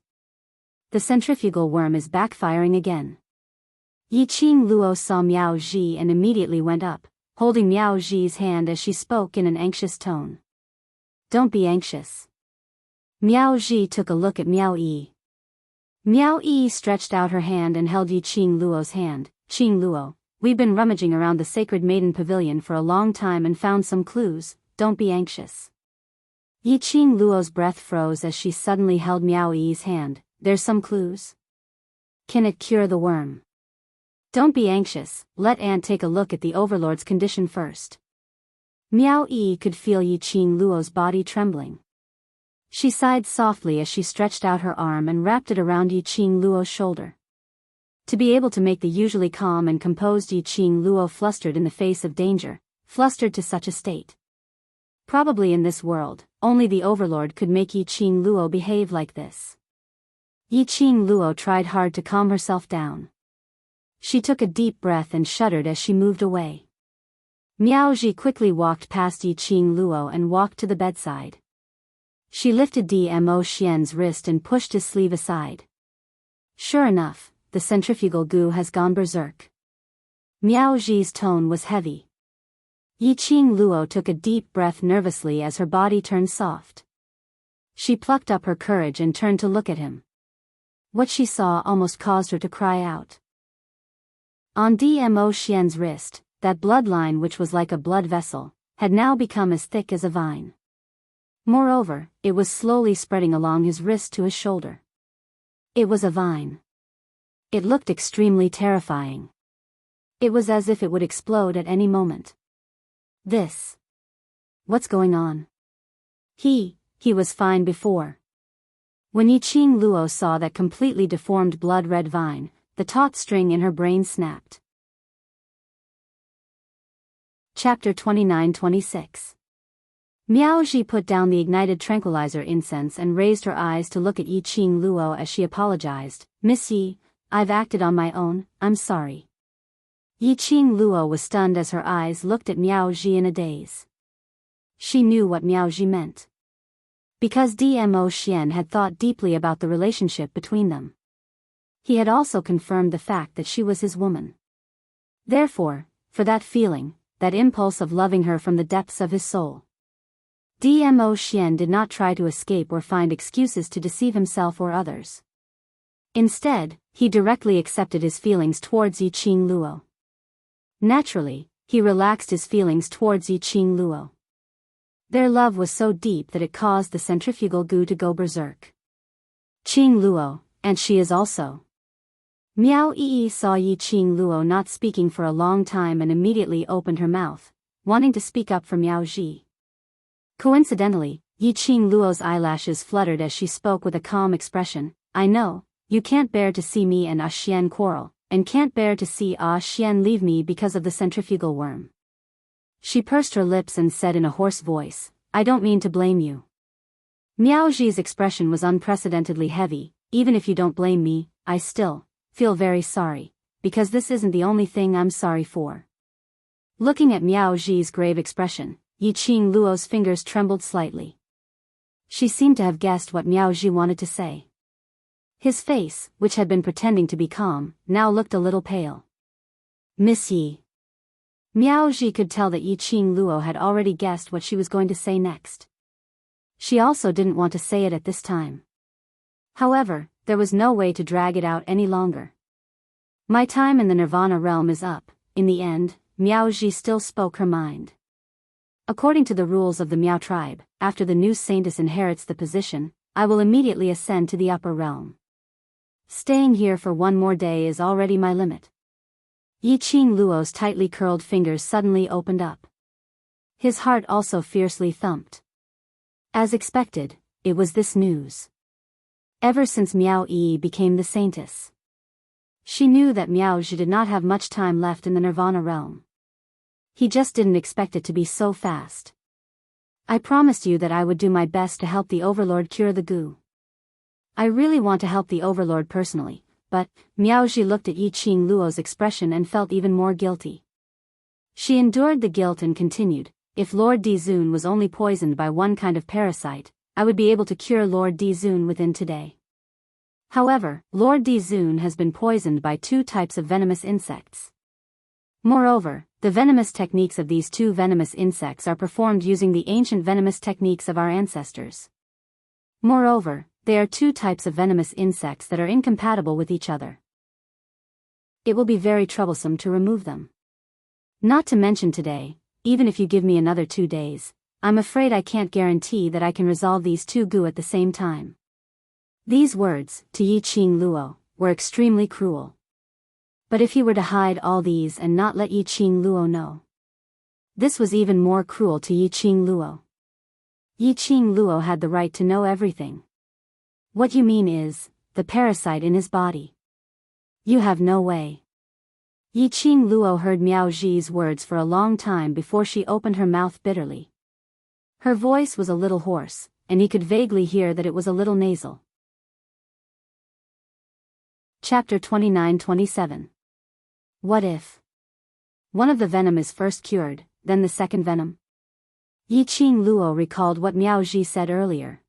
The centrifugal worm is backfiring again. Yiqing Luo saw Miao Ji and immediately went up, holding Miao Ji's hand as she spoke in an anxious tone. Don't be anxious. Miao Ji took a look at Miao Yi. Miao Yi stretched out her hand and held Yiqing Luo's hand. Qing Luo, we've been rummaging around the Sacred Maiden Pavilion for a long time and found some clues, don't be anxious. Yiqing Luo's breath froze as she suddenly held Miao Yi's hand. There's some clues? Can it cure the worm? Don't be anxious, let Aunt take a look at the Overlord's condition first. Miao Yi could feel Yiqing Luo's body trembling. She sighed softly as she stretched out her arm and wrapped it around Yiqing Luo's shoulder. To be able to make the usually calm and composed Yiqing Luo flustered in the face of danger, flustered to such a state. Probably in this world, only the Overlord could make Yiqing Luo behave like this. Yiqing Luo tried hard to calm herself down. She took a deep breath and shuddered as she moved away. Miao Ji quickly walked past Yiqing Luo and walked to the bedside. She lifted Dmo Xian's wrist and pushed his sleeve aside. Sure enough, the centrifugal goo has gone berserk. Miao Ji's tone was heavy. Yiqing Luo took a deep breath nervously as her body turned soft. She plucked up her courage and turned to look at him. What she saw almost caused her to cry out. On Dmo Xian's wrist, that bloodline which was like a blood vessel, had now become as thick as a vine. Moreover, it was slowly spreading along his wrist to his shoulder. It was a vine. It looked extremely terrifying. It was as if it would explode at any moment. What's going on? He was fine before. When Yiqing Luo saw that completely deformed blood-red vine, the taut string in her brain snapped. Chapter 29-26. Miao Ji put down the ignited tranquilizer incense and raised her eyes to look at Yiqing Luo as she apologized. Miss Yi, I've acted on my own, I'm sorry. Yiqing Luo was stunned as her eyes looked at Miao Ji in a daze. She knew what Miao Ji meant. Because Dmo Xian had thought deeply about the relationship between them. He had also confirmed the fact that she was his woman. Therefore, for that feeling, that impulse of loving her from the depths of his soul, Dmo Xian did not try to escape or find excuses to deceive himself or others. Instead, he directly accepted his feelings towards Yiqing Luo. Naturally, he relaxed his feelings towards Yiqing Luo. Their love was so deep that it caused the centrifugal goo to go berserk. Qing Luo, and she is also. Miao Yi saw Yiqing Luo not speaking for a long time and immediately opened her mouth, wanting to speak up for Miao Ji. Coincidentally, Yiqing Luo's eyelashes fluttered as she spoke with a calm expression. I know, you can't bear to see me and Ah Xian quarrel, and can't bear to see Ah Xian leave me because of the centrifugal worm. She pursed her lips and said in a hoarse voice, I don't mean to blame you. Miao Ji's expression was unprecedentedly heavy. Even if you don't blame me, I still feel very sorry, because this isn't the only thing I'm sorry for. Looking at Miao Ji's grave expression, Yiqing Luo's fingers trembled slightly. She seemed to have guessed what Miao Ji wanted to say. His face, which had been pretending to be calm, now looked a little pale. Miss Yi. Miao Ji could tell that Yiqing Luo had already guessed what she was going to say next. She also didn't want to say it at this time. However, there was no way to drag it out any longer. My time in the Nirvana realm is up. In the end, Miao Ji still spoke her mind. According to the rules of the Miao tribe, after the new saintess inherits the position, I will immediately ascend to the upper realm. Staying here for one more day is already my limit. Yiqing Luo's tightly curled fingers suddenly opened up. His heart also fiercely thumped. As expected, it was this news. Ever since Miao Yi became the saintess, she knew that Miao Ji did not have much time left in the Nirvana realm. He just didn't expect it to be so fast. I promised you that I would do my best to help the Overlord cure the goo. I really want to help the Overlord personally, but Miao Ji looked at Yiqing Luo's expression and felt even more guilty. She endured the guilt and continued, if Lord Dizun was only poisoned by one kind of parasite, I would be able to cure Lord Dizun within today. However, Lord Dizun has been poisoned by 2 types of venomous insects. Moreover, the venomous techniques of these 2 venomous insects are performed using the ancient venomous techniques of our ancestors. Moreover, they are 2 types of venomous insects that are incompatible with each other. It will be very troublesome to remove them. Not to mention today, even if you give me another 2 days, I'm afraid I can't guarantee that I can resolve these 2 goo at the same time. These words, to Yiqing Luo, were extremely cruel. But if he were to hide all these and not let Yiqing Luo know, this was even more cruel to Yiqing Luo. Yiqing Luo had the right to know everything. What you mean is, the parasite in his body. You have no way. Yiqing Luo heard Miao Ji's words for a long time before she opened her mouth bitterly. Her voice was a little hoarse, and he could vaguely hear that it was a little nasal. Chapter 29-27. What if one of the venom is first cured, then the second venom? Yiqing Luo recalled what Miao Ji said earlier.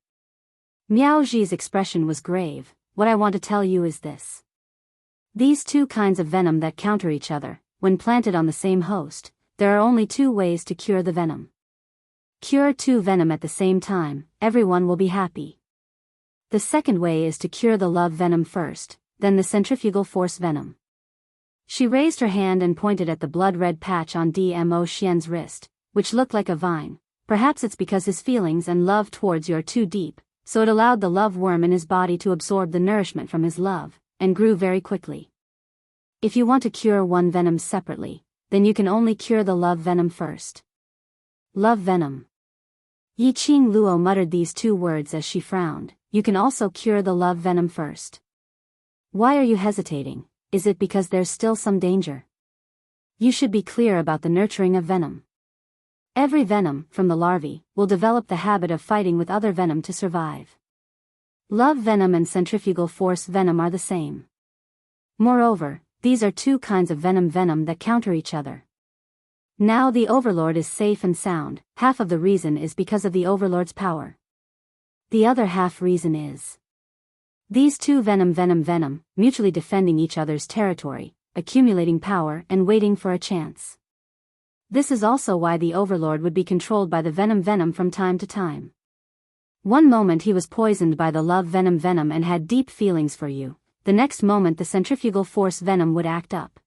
Miao Ji's expression was grave. What I want to tell you is this. These 2 kinds of venom that counter each other, when planted on the same host, there are only 2 ways to cure the venom. Cure 2 venom at the same time, everyone will be happy. The second way is to cure the love venom first, then the centrifugal force venom. She raised her hand and pointed at the blood-red patch on Dmo Xian's wrist, which looked like a vine. Perhaps it's because his feelings and love towards you are too deep, so it allowed the love worm in his body to absorb the nourishment from his love, and grew very quickly. If you want to cure one venom separately, then you can only cure the love venom first. Love venom. Yi Qing Luo muttered these two words as she frowned. You can also cure the love venom first. Why are you hesitating? Is it because there's still some danger? You should be clear about the nurturing of venom. Every venom, from the larvae, will develop the habit of fighting with other venom to survive. Love venom and centrifugal force venom are the same. Moreover, these are two kinds of venom that counter each other. Now the Overlord is safe and sound. Half of the reason is because of the Overlord's power. The other half reason is these two venom, mutually defending each other's territory, accumulating power and waiting for a chance. This is also why the Overlord would be controlled by the venom from time to time. One moment he was poisoned by the love venom and had deep feelings for you, the next moment the centrifugal force venom would act up.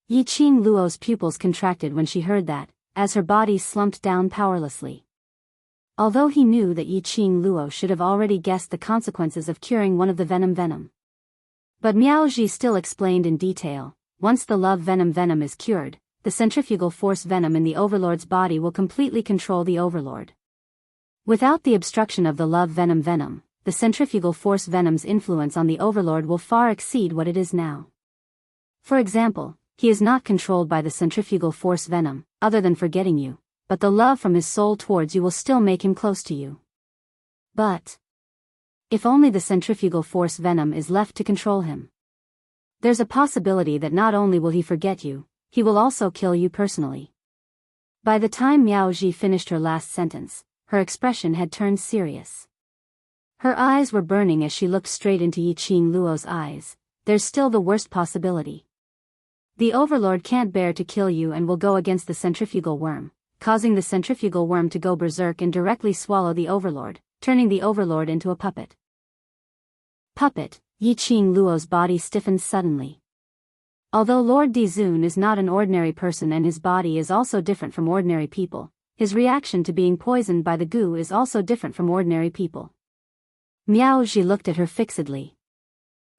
Yi Qing Luo's pupils contracted when she heard that, as her body slumped down powerlessly. Although he knew that Yi Qing Luo should have already guessed the consequences of curing one of the venom. But Miao Ji still explained in detail, once the love venom is cured, the centrifugal force venom in the Overlord's body will completely control the Overlord. Without the obstruction of the love venom, the centrifugal force venom's influence on the Overlord will far exceed what it is now. For example, he is not controlled by the centrifugal force venom, other than forgetting you, but the love from his soul towards you will still make him close to you. But if only the centrifugal force venom is left to control him, there's a possibility that not only will he forget you, he will also kill you personally. By the time Miao Ji finished her last sentence, her expression had turned serious. Her eyes were burning as she looked straight into Yi Qing Luo's eyes. There's still the worst possibility. The Overlord can't bear to kill you and will go against the centrifugal worm, causing the centrifugal worm to go berserk and directly swallow the Overlord, turning the Overlord into a puppet. Puppet, Yi Qing Luo's body stiffened suddenly. Although Lord Dizun is not an ordinary person and his body is also different from ordinary people, his reaction to being poisoned by the goo is also different from ordinary people. Miao Ji looked at her fixedly.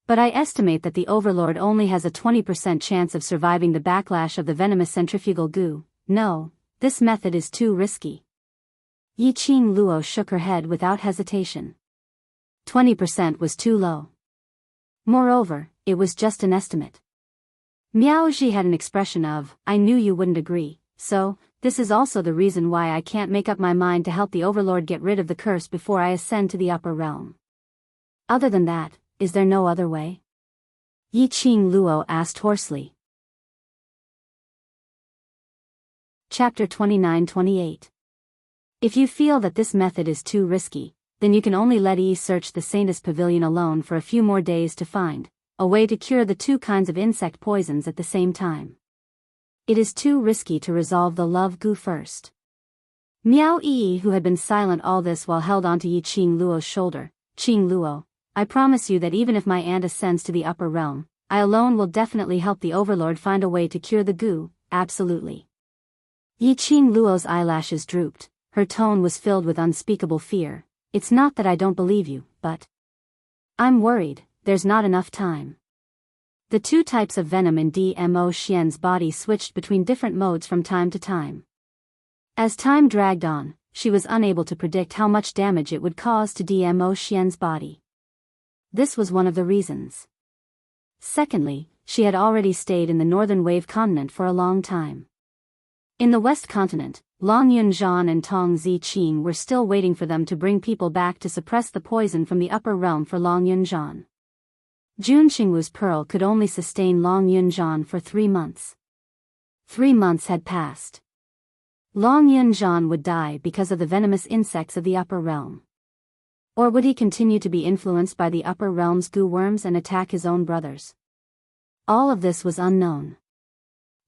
But I estimate that the Overlord only has a 20% chance of surviving the backlash of the venomous centrifugal goo. No, this method is too risky. Yi Qing Luo shook her head without hesitation. 20% was too low. Moreover, it was just an estimate. Miao Ji had an expression of, I knew you wouldn't agree, so, this is also the reason why I can't make up my mind to help the Overlord get rid of the curse before I ascend to the upper realm. Other than that, is there no other way? Yi Qing Luo asked hoarsely. Chapter 29-28. If you feel that this method is too risky, then you can only let Yi search the Saintess Pavilion alone for a few more days to find a way to cure the two kinds of insect poisons at the same time. It is too risky to resolve the love goo first. Miao Yi, who had been silent all this while held onto Yi Qing Luo's shoulder. Qing Luo, I promise you that even if my aunt ascends to the upper realm, I alone will definitely help the Overlord find a way to cure the goo, absolutely. Yi Qing Luo's eyelashes drooped, her tone was filled with unspeakable fear. It's not that I don't believe you, but I'm worried, there's not enough time. The two types of venom in Dmo Xian's body switched between different modes from time to time. As time dragged on, she was unable to predict how much damage it would cause to Dmo Xian's body. This was one of the reasons. Secondly, she had already stayed in the northern wave continent for a long time. In the west continent, Long Yunzhan and Tong Ziqing were still waiting for them to bring people back to suppress the poison from the upper realm for Long Yunzhan. Jun Xingwu's pearl could only sustain Long Yunzhan for 3 months. 3 months had passed. Long Yunzhan would die because of the venomous insects of the upper realm. Or would he continue to be influenced by the upper realm's goo worms and attack his own brothers? All of this was unknown.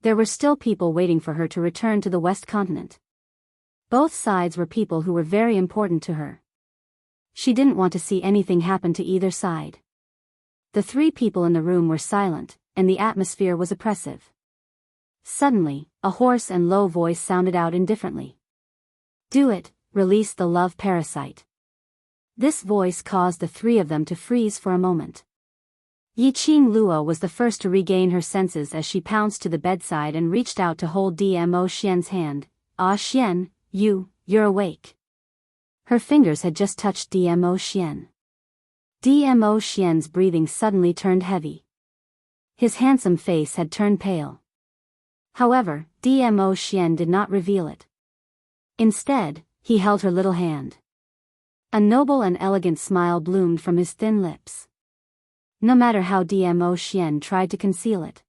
There were still people waiting for her to return to the west continent. Both sides were people who were very important to her. She didn't want to see anything happen to either side. The 3 people in the room were silent, and the atmosphere was oppressive. Suddenly, a hoarse and low voice sounded out indifferently. Do it, release the love parasite. This voice caused the 3 of them to freeze for a moment. Yi Qing Luo was the first to regain her senses as she pounced to the bedside and reached out to hold Dmo Xian's hand. Ah Xian, you're awake. Her fingers had just touched Dmo Xian. Dmo Xian's breathing suddenly turned heavy. His handsome face had turned pale. However, Dmo Xian did not reveal it. Instead, he held her little hand. A noble and elegant smile bloomed from his thin lips. No matter how Dmo Xian tried to conceal it,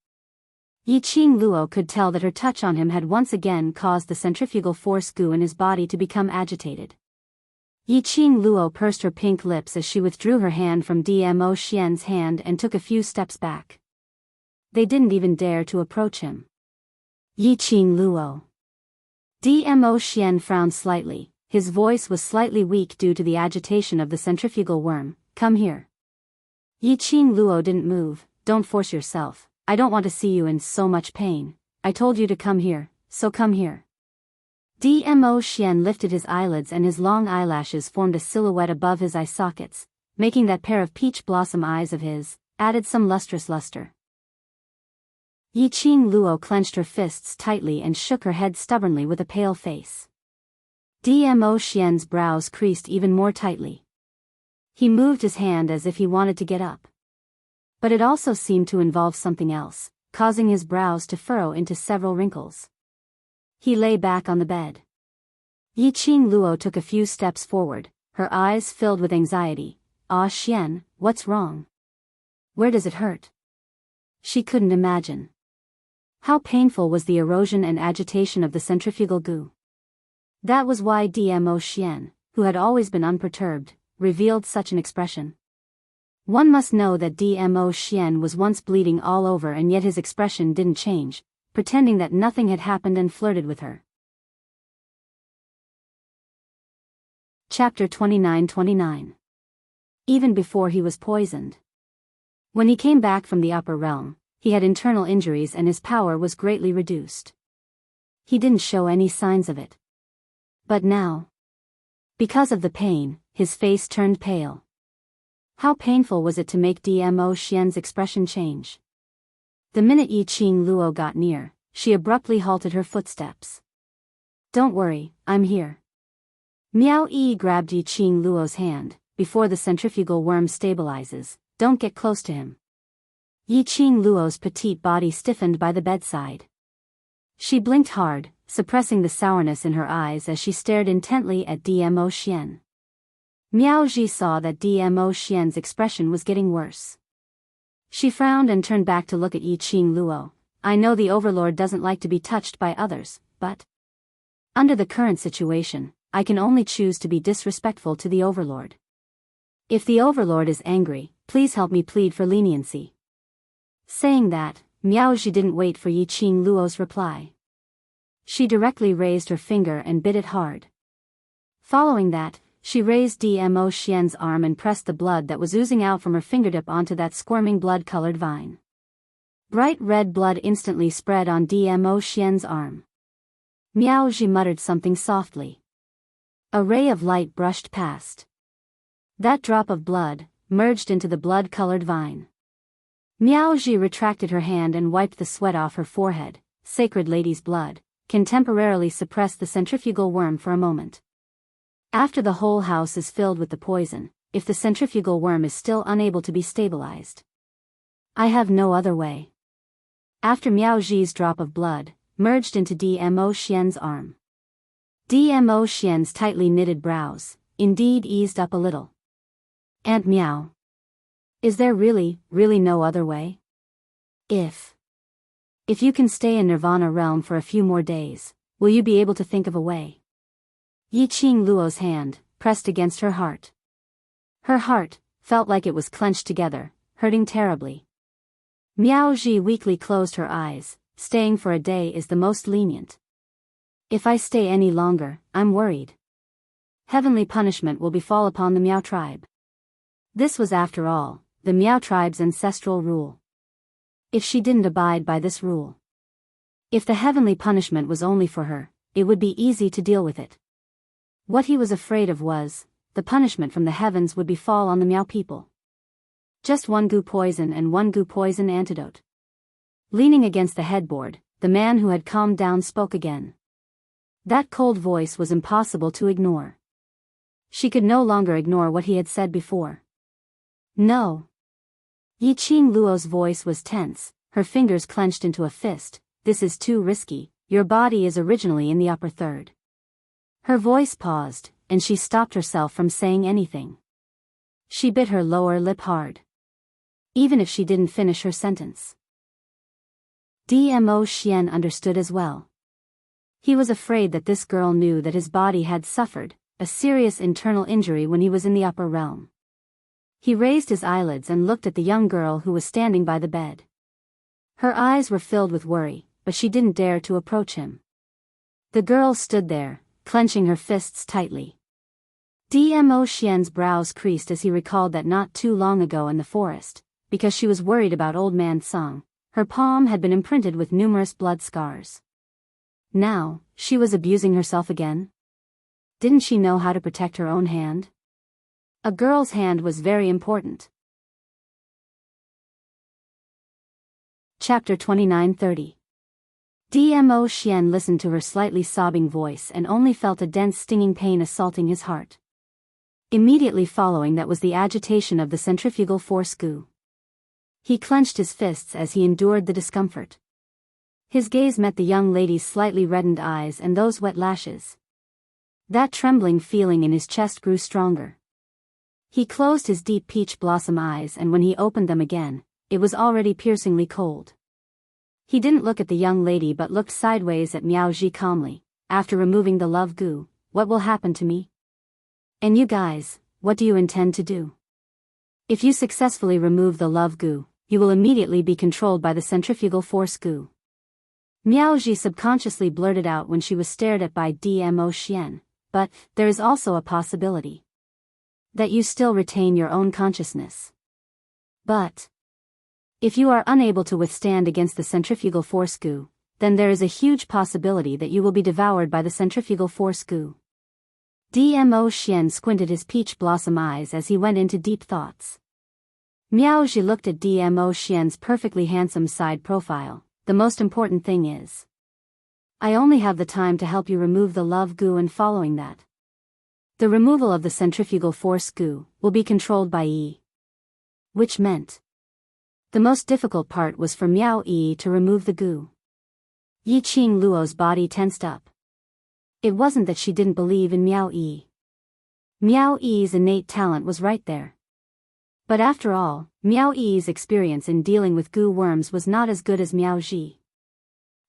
Yiqing Luo could tell that her touch on him had once again caused the centrifugal force goo in his body to become agitated. Yiqing Luo pursed her pink lips as she withdrew her hand from Dmo Xian's hand and took a few steps back. They didn't even dare to approach him. Yiqing Luo. Dmo Xian frowned slightly. His voice was slightly weak due to the agitation of the centrifugal worm. Come here. Yiqing Luo didn't move. Don't force yourself. I don't want to see you in so much pain. I told you to come here, so come here. Dmo Xian lifted his eyelids and his long eyelashes formed a silhouette above his eye sockets, making that pair of peach blossom eyes of his, added some lustrous luster. Yiqing Luo clenched her fists tightly and shook her head stubbornly with a pale face. Dmo Xian's brows creased even more tightly. He moved his hand as if he wanted to get up. But it also seemed to involve something else, causing his brows to furrow into several wrinkles. He lay back on the bed. Yiqing Luo took a few steps forward, her eyes filled with anxiety. Ah Xian, what's wrong? Where does it hurt? She couldn't imagine. How painful was the erosion and agitation of the centrifugal goo. That was why Dmo Xian, who had always been unperturbed, revealed such an expression. One must know that Dmo Xian was once bleeding all over and yet his expression didn't change, pretending that nothing had happened and flirted with her. Chapter 29-29. Even before he was poisoned. When he came back from the upper realm, he had internal injuries and his power was greatly reduced. He didn't show any signs of it. But now, because of the pain, his face turned pale. How painful was it to make Dmo Xian's expression change? The minute Yiqing Luo got near, she abruptly halted her footsteps. Don't worry, I'm here. Miao Yi grabbed Yiqing Luo's hand. Before the centrifugal worm stabilizes, don't get close to him. Yiqing Luo's petite body stiffened by the bedside. She blinked hard, suppressing the sourness in her eyes as she stared intently at Dmo Xian. Miao Ji saw that Dmo Xian's expression was getting worse. She frowned and turned back to look at Yiqing Luo. I know the Overlord doesn't like to be touched by others, but under the current situation, I can only choose to be disrespectful to the Overlord. If the Overlord is angry, please help me plead for leniency. Saying that, Miao Ji didn't wait for Yiqing Luo's reply. She directly raised her finger and bit it hard. Following that, she raised Dmo Xian's arm and pressed the blood that was oozing out from her fingertip onto that squirming blood-colored vine. Bright red blood instantly spread on Dmo Xian's arm. Miao Ji muttered something softly. A ray of light brushed past. That drop of blood merged into the blood-colored vine. Miao Ji retracted her hand and wiped the sweat off her forehead. Sacred Lady's blood can temporarily suppress the centrifugal worm for a moment. After the whole house is filled with the poison, if the centrifugal worm is still unable to be stabilized, I have no other way. After Miao Ji's drop of blood merged into Dmo Xian's arm, Dmo Xian's tightly knitted brows indeed eased up a little. Aunt Miao. Is there really no other way? If you can stay in Nirvana realm for a few more days, will you be able to think of a way? Yiqing Luo's hand pressed against her heart. Her heart felt like it was clenched together, hurting terribly. Miao Ji weakly closed her eyes. Staying for a day is the most lenient. If I stay any longer, I'm worried. Heavenly punishment will befall upon the Miao tribe. This was, after all, the Miao tribe's ancestral rule. If she didn't abide by this rule, if the heavenly punishment was only for her, it would be easy to deal with it. What he was afraid of was, the punishment from the heavens would befall on the Miao people. Just one goo poison and one goo poison antidote. Leaning against the headboard, the man who had calmed down spoke again. That cold voice was impossible to ignore. She could no longer ignore what he had said before. No. Yiqing Luo's voice was tense, her fingers clenched into a fist. This is too risky, your body is originally in the upper third. Her voice paused, and she stopped herself from saying anything. She bit her lower lip hard. Even if she didn't finish her sentence. Dmo Xian understood as well. He was afraid that this girl knew that his body had suffered a serious internal injury when he was in the upper realm. He raised his eyelids and looked at the young girl who was standing by the bed. Her eyes were filled with worry, but she didn't dare to approach him. The girl stood there, clenching her fists tightly. Dmo Xian's brows creased as he recalled that not too long ago in the forest, because she was worried about Old Man Song, her palm had been imprinted with numerous blood scars. Now, she was abusing herself again? Didn't she know how to protect her own hand? A girl's hand was very important. Chapter 29:30. Dmo Xian listened to her slightly sobbing voice and only felt a dense stinging pain assaulting his heart. Immediately following that was the agitation of the centrifugal force goo. He clenched his fists as he endured the discomfort. His gaze met the young lady's slightly reddened eyes and those wet lashes. That trembling feeling in his chest grew stronger. He closed his deep peach blossom eyes, and when he opened them again, it was already piercingly cold. He didn't look at the young lady but looked sideways at Miao Ji calmly. After removing the love goo, what will happen to me? And you guys, what do you intend to do? If you successfully remove the love goo, you will immediately be controlled by the centrifugal force goo. Miao Ji subconsciously blurted out when she was stared at by Dmo Xian, but there is also a possibility that you still retain your own consciousness. But if you are unable to withstand against the centrifugal force goo, then there is a huge possibility that you will be devoured by the centrifugal force goo. Dmo Xian squinted his peach blossom eyes as he went into deep thoughts. Miao Ji looked at Dmo Xian's perfectly handsome side profile. The most important thing is, I only have the time to help you remove the love goo, and following that, the removal of the centrifugal force goo will be controlled by Yi. Which meant the most difficult part was for Miao Yi to remove the goo. Yiqing Luo's body tensed up. It wasn't that she didn't believe in Miao Yi. Miao Yi's innate talent was right there. But after all, Miao Yi's experience in dealing with goo worms was not as good as Miao Ji.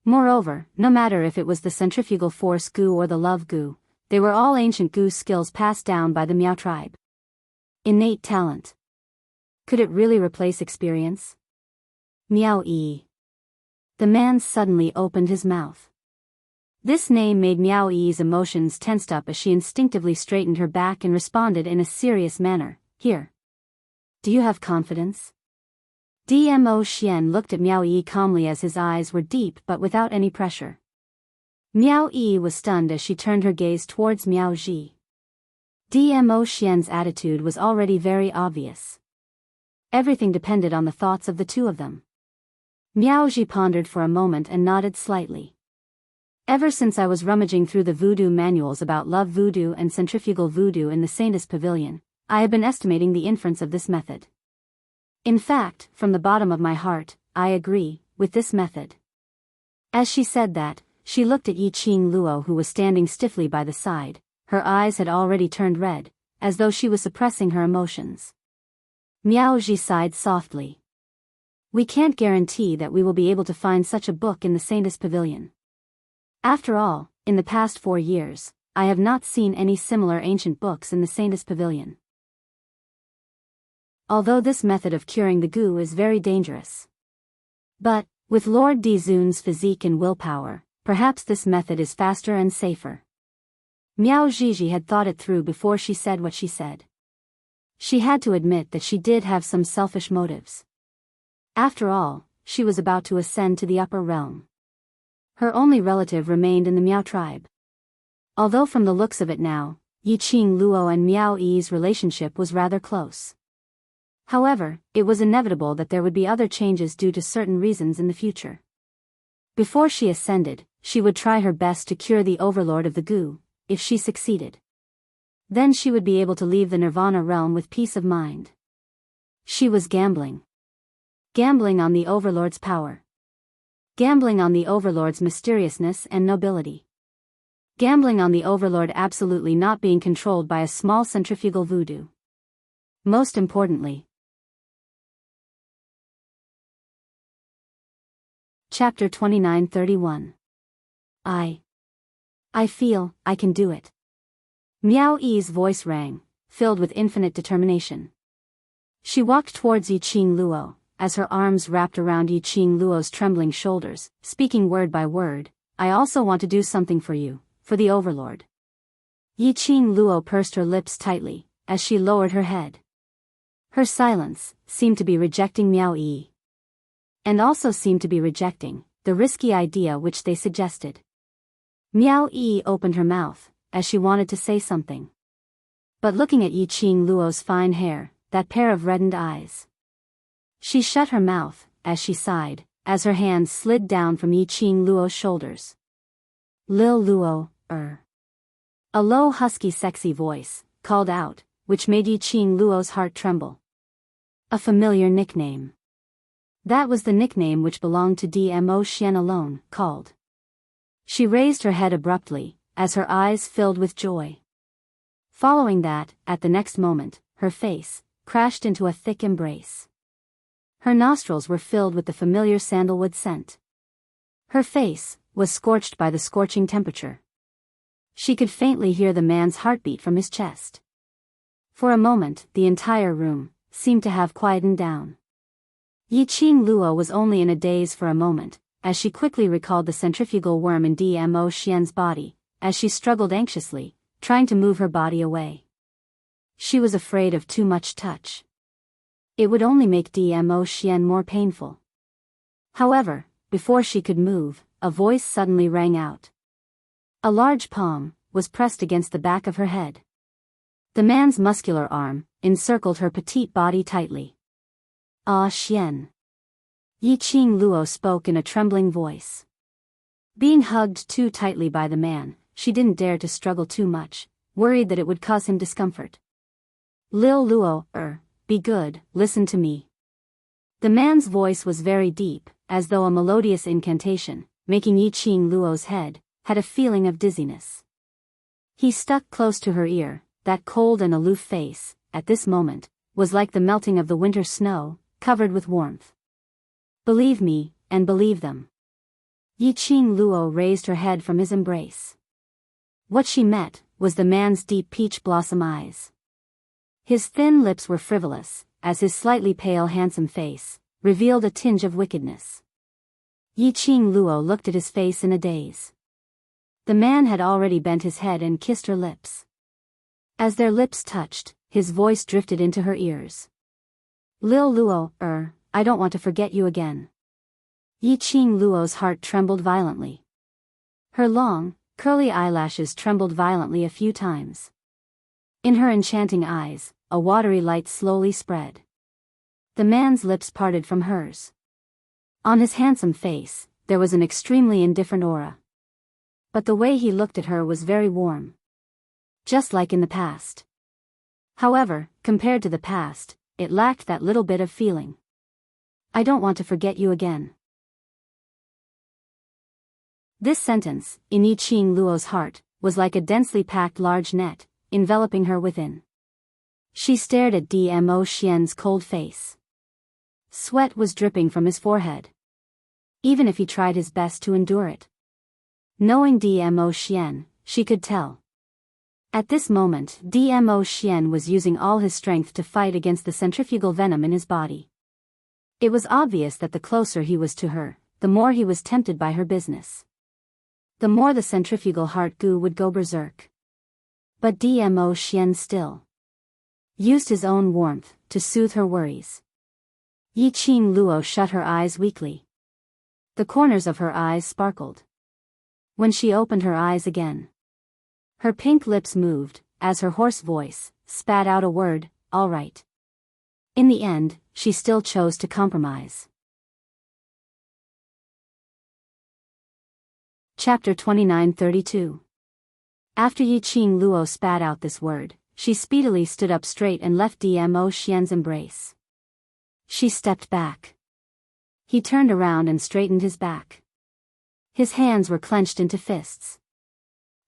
Moreover, no matter if it was the centrifugal force goo or the love goo, they were all ancient goo skills passed down by the Miao tribe. Innate talent. Could it really replace experience? Miao Yi. The man suddenly opened his mouth. This name made Miao Yi's emotions tensed up as she instinctively straightened her back and responded in a serious manner. Here. Do you have confidence? Dmo Xian looked at Miao Yi calmly as his eyes were deep but without any pressure. Miao Yi was stunned as she turned her gaze towards Miao Ji. Dmo Xian's attitude was already very obvious. Everything depended on the thoughts of the two of them. Miao Ji pondered for a moment and nodded slightly. Ever since I was rummaging through the voodoo manuals about love voodoo and centrifugal voodoo in the Saintess Pavilion, I have been estimating the inference of this method. In fact, from the bottom of my heart, I agree with this method. As she said that, she looked at Yiqing Luo, who was standing stiffly by the side. Her eyes had already turned red, as though she was suppressing her emotions. Miao Ji sighed softly. We can't guarantee that we will be able to find such a book in the Saintess Pavilion. After all, in the past 4 years, I have not seen any similar ancient books in the Saintess Pavilion. Although this method of curing the goo is very dangerous. But, with Lord Dizun's physique and willpower, perhaps this method is faster and safer. Miao Zhizhi had thought it through before she said what she said. She had to admit that she did have some selfish motives. After all, she was about to ascend to the upper realm. Her only relative remained in the Miao tribe. Although from the looks of it now, Yiqing Luo and Miao Yi's relationship was rather close. However, it was inevitable that there would be other changes due to certain reasons in the future. Before she ascended, she would try her best to cure the overlord of the goo. If she succeeded, Then she would be able to leave the Nirvana realm with peace of mind. She was gambling. Gambling on the Overlord's power. Gambling on the Overlord's mysteriousness and nobility. Gambling on the Overlord absolutely not being controlled by a small centrifugal voodoo. Most importantly. Chapter 29:31. I feel I can do it. Miao Yi's voice rang, filled with infinite determination. She walked towards Yi Qing Luo, as her arms wrapped around Yi Qing Luo's trembling shoulders, speaking word by word. I also want to do something for you, for the Overlord. Yi Qing Luo pursed her lips tightly, as she lowered her head. Her silence seemed to be rejecting Miao Yi. And also seemed to be rejecting the risky idea which they suggested. Miao Yi opened her mouth, as she wanted to say something. But looking at Yi Qing Luo's fine hair, that pair of reddened eyes. She shut her mouth, as she sighed, as her hands slid down from Yi Qing Luo's shoulders. Lil Luo, A low husky sexy voice called out, which made Yi Qing Luo's heart tremble. A familiar nickname. That was the nickname which belonged to Dmo Xian alone, called. She raised her head abruptly, as her eyes filled with joy. Following that, at the next moment, her face crashed into a thick embrace. Her nostrils were filled with the familiar sandalwood scent. Her face was scorched by the scorching temperature. She could faintly hear the man's heartbeat from his chest. For a moment, the entire room seemed to have quietened down. Yi Qing Luo was only in a daze for a moment, as she quickly recalled the centrifugal worm in Dmo Xian's body, as she struggled anxiously, trying to move her body away. She was afraid of too much touch. It would only make Dmo Xian more painful. However, before she could move, a voice suddenly rang out. A large palm was pressed against the back of her head. The man's muscular arm encircled her petite body tightly. Ah Xian. Yi Qing Luo spoke in a trembling voice. Being hugged too tightly by the man, she didn't dare to struggle too much, worried that it would cause him discomfort. Lil Luo, be good, listen to me. The man's voice was very deep, as though a melodious incantation, making Yi Qing Luo's head had a feeling of dizziness. He stuck close to her ear. That cold and aloof face, at this moment, was like the melting of the winter snow, covered with warmth. Believe me, and believe them. Yi Qing Luo raised her head from his embrace. What she met was the man's deep peach blossom eyes. His thin lips were frivolous, as his slightly pale handsome face revealed a tinge of wickedness. Yi Qing Luo looked at his face in a daze. The man had already bent his head and kissed her lips. As their lips touched, his voice drifted into her ears. Lil Luo, I don't want to forget you again. Yi Qing Luo's heart trembled violently. Her long, curly eyelashes trembled violently a few times. In her enchanting eyes, a watery light slowly spread. The man's lips parted from hers. On his handsome face, there was an extremely indifferent aura. But the way he looked at her was very warm. Just like in the past. However, compared to the past, it lacked that little bit of feeling. I don't want to forget you again. This sentence, in Yi Qing Luo's heart, was like a densely packed large net, enveloping her within. She stared at Dmo Xian's cold face. Sweat was dripping from his forehead. Even if he tried his best to endure it. Knowing Dmo Xian, she could tell. At this moment, Dmo Xian was using all his strength to fight against the centrifugal venom in his body. It was obvious that the closer he was to her, the more he was tempted by her business. The more the centrifugal heart goo would go berserk. But Dmo Xian still used his own warmth to soothe her worries. Yi Qing Luo shut her eyes weakly. The corners of her eyes sparkled. When she opened her eyes again, her pink lips moved, as her hoarse voice spat out a word, all right. In the end, she still chose to compromise. Chapter 29:32. After Yi Qing Luo spat out this word, she speedily stood up straight and left Dmo Xian's embrace. She stepped back. He turned around and straightened his back. His hands were clenched into fists.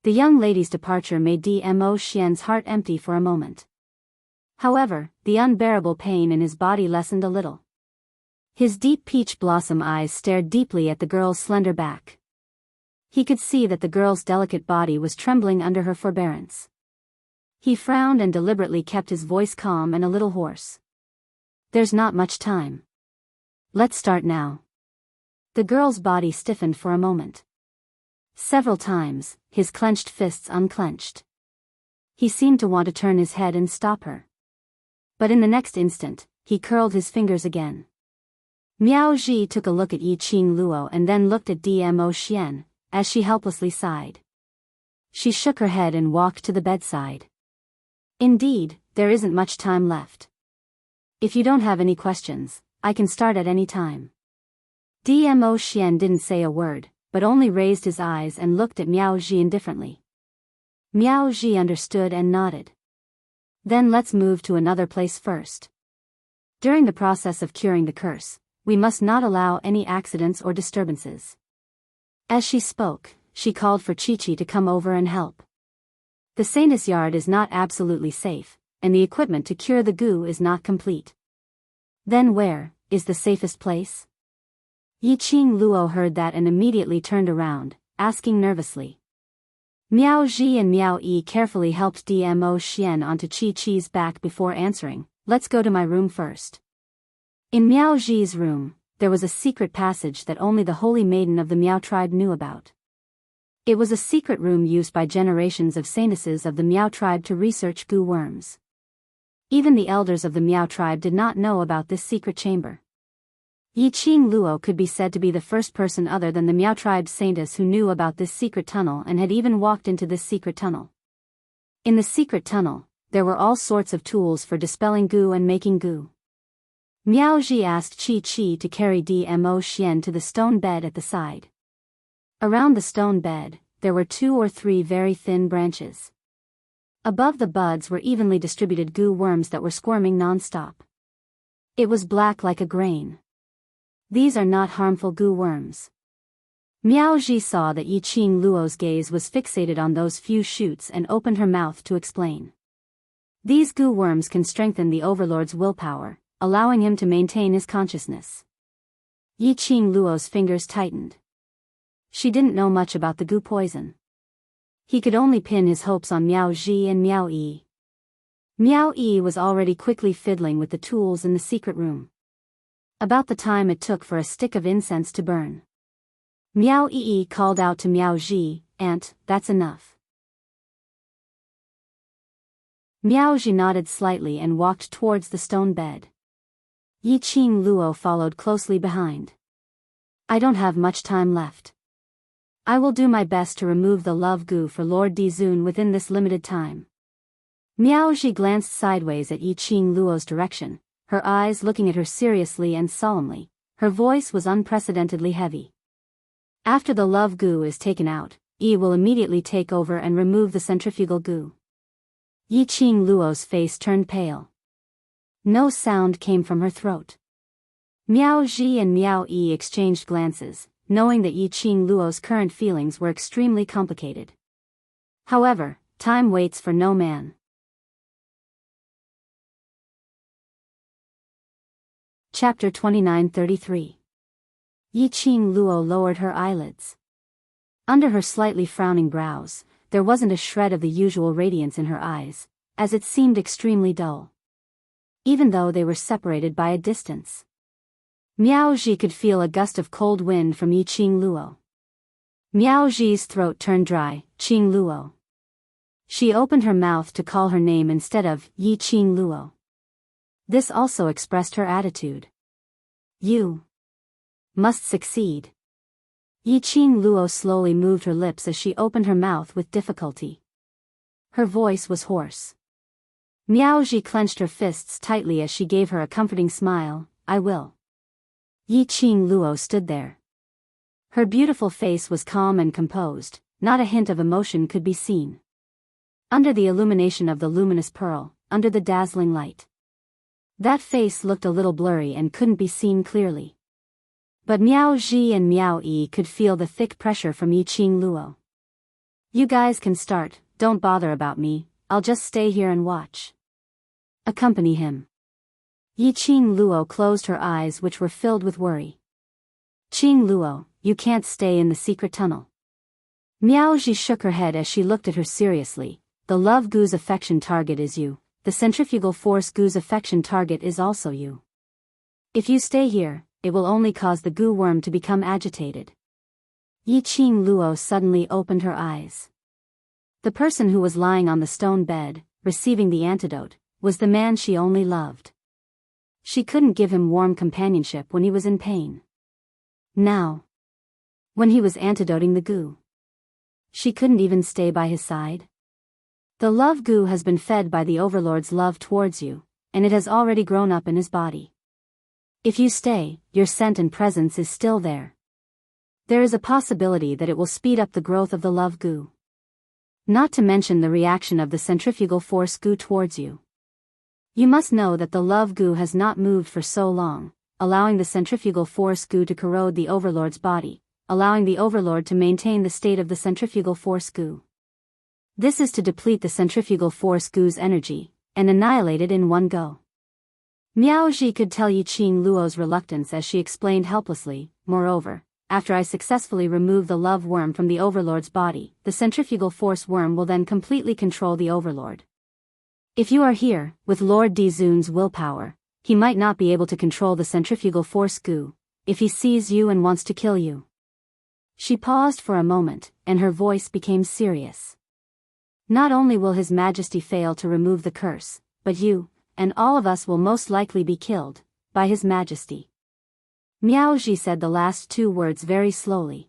The young lady's departure made Dmo Xian's heart empty for a moment. However, the unbearable pain in his body lessened a little. His deep peach blossom eyes stared deeply at the girl's slender back. He could see that the girl's delicate body was trembling under her forbearance. He frowned and deliberately kept his voice calm and a little hoarse. There's not much time. Let's start now. The girl's body stiffened for a moment. Several times, his clenched fists unclenched. He seemed to want to turn his head and stop her. But in the next instant, he curled his fingers again. Miao Ji took a look at Yi Qing Luo and then looked at Dmo Xian, as she helplessly sighed. She shook her head and walked to the bedside. Indeed, there isn't much time left. If you don't have any questions, I can start at any time. Dmo Xian didn't say a word, but only raised his eyes and looked at Miao Ji indifferently. Miao Ji understood and nodded. Then let's move to another place first. During the process of curing the curse, we must not allow any accidents or disturbances. As she spoke, she called for Chi-Chi to come over and help. The Saintess Yard is not absolutely safe, and the equipment to cure the goo is not complete. Then where is the safest place? Yi Qing Luo heard that and immediately turned around, asking nervously. Miao Ji and Miao Yi carefully helped Dmo Xian onto Chi-Chi's back before answering, let's go to my room first. In Miao Ji's room, there was a secret passage that only the holy maiden of the Miao tribe knew about. It was a secret room used by generations of saintesses of the Miao tribe to research goo worms. Even the elders of the Miao tribe did not know about this secret chamber. Yi Qing Luo could be said to be the first person other than the Miao tribe's saintess who knew about this secret tunnel and had even walked into this secret tunnel. In the secret tunnel, there were all sorts of tools for dispelling goo and making goo. Miao Ji asked Chi-Chi to carry Dmo Xian to the stone bed at the side. Around the stone bed, there were 2 or 3 very thin branches. Above the buds were evenly distributed goo worms that were squirming non-stop. It was black like a grain. These are not harmful goo worms. Miao Ji saw that Yi Qing Luo's gaze was fixated on those few shoots and opened her mouth to explain. These goo worms can strengthen the overlord's willpower, allowing him to maintain his consciousness. Yi Qing Luo's fingers tightened. She didn't know much about the goo poison. He could only pin his hopes on Miao Ji and Miao Yi. Miao Yi was already quickly fiddling with the tools in the secret room. About the time it took for a stick of incense to burn. Miao Yi called out to Miao Ji, "Aunt, that's enough." Miao Ji nodded slightly and walked towards the stone bed. Yi Qing Luo followed closely behind. I don't have much time left. I will do my best to remove the love goo for Lord Dizun within this limited time. Miao Ji glanced sideways at Yi Qing Luo's direction, her eyes looking at her seriously and solemnly. Her voice was unprecedentedly heavy. After the love goo is taken out, Yi will immediately take over and remove the centrifugal goo. Yi Qing Luo's face turned pale. No sound came from her throat. Miao Ji and Miao Yi exchanged glances, knowing that Yi Qing Luo's current feelings were extremely complicated. However, time waits for no man. Chapter 29-33. Yi Qing Luo lowered her eyelids. Under her slightly frowning brows, there wasn't a shred of the usual radiance in her eyes, as it seemed extremely dull. Even though they were separated by a distance. Miao Ji could feel a gust of cold wind from Yi Qing Luo. Miao Ji's throat turned dry. Qing Luo. She opened her mouth to call her name instead of Yi Qing Luo. This also expressed her attitude. You must succeed. Yi Qing Luo slowly moved her lips as she opened her mouth with difficulty. Her voice was hoarse. Miao Ji clenched her fists tightly as she gave her a comforting smile. I will. Yi Qing Luo stood there. Her beautiful face was calm and composed, not a hint of emotion could be seen. Under the illumination of the luminous pearl, under the dazzling light. That face looked a little blurry and couldn't be seen clearly. But Miao Ji and Miao Yi could feel the thick pressure from Yi Qing Luo. You guys can start, don't bother about me, I'll just stay here and watch. Accompany him. Yi Qing Luo closed her eyes, which were filled with worry. Qing Luo, you can't stay in the secret tunnel. Miao Ji shook her head as she looked at her seriously. The love goo's affection target is you, the centrifugal force goo's affection target is also you. If you stay here, it will only cause the goo worm to become agitated. Yi Qing Luo suddenly opened her eyes. The person who was lying on the stone bed, receiving the antidote, was the man she only loved. She couldn't give him warm companionship when he was in pain. Now, when he was antidoting the goo, she couldn't even stay by his side. The love goo has been fed by the Overlord's love towards you, and it has already grown up in his body. If you stay, your scent and presence is still there. There is a possibility that it will speed up the growth of the love goo. Not to mention the reaction of the centrifugal force goo towards you. You must know that the love goo has not moved for so long, allowing the centrifugal force goo to corrode the Overlord's body, allowing the Overlord to maintain the state of the centrifugal force goo. This is to deplete the centrifugal force goo's energy, and annihilate it in one go. Miao Ji could tell Yi Qing Luo's reluctance as she explained helplessly. Moreover, after I successfully remove the love worm from the Overlord's body, the centrifugal force worm will then completely control the Overlord. If you are here, with Lord Dizun's willpower, he might not be able to control the centrifugal force goo, if he sees you and wants to kill you. She paused for a moment, and her voice became serious. Not only will His Majesty fail to remove the curse, but you, and all of us will most likely be killed, by His Majesty. Miao Ji said the last two words very slowly.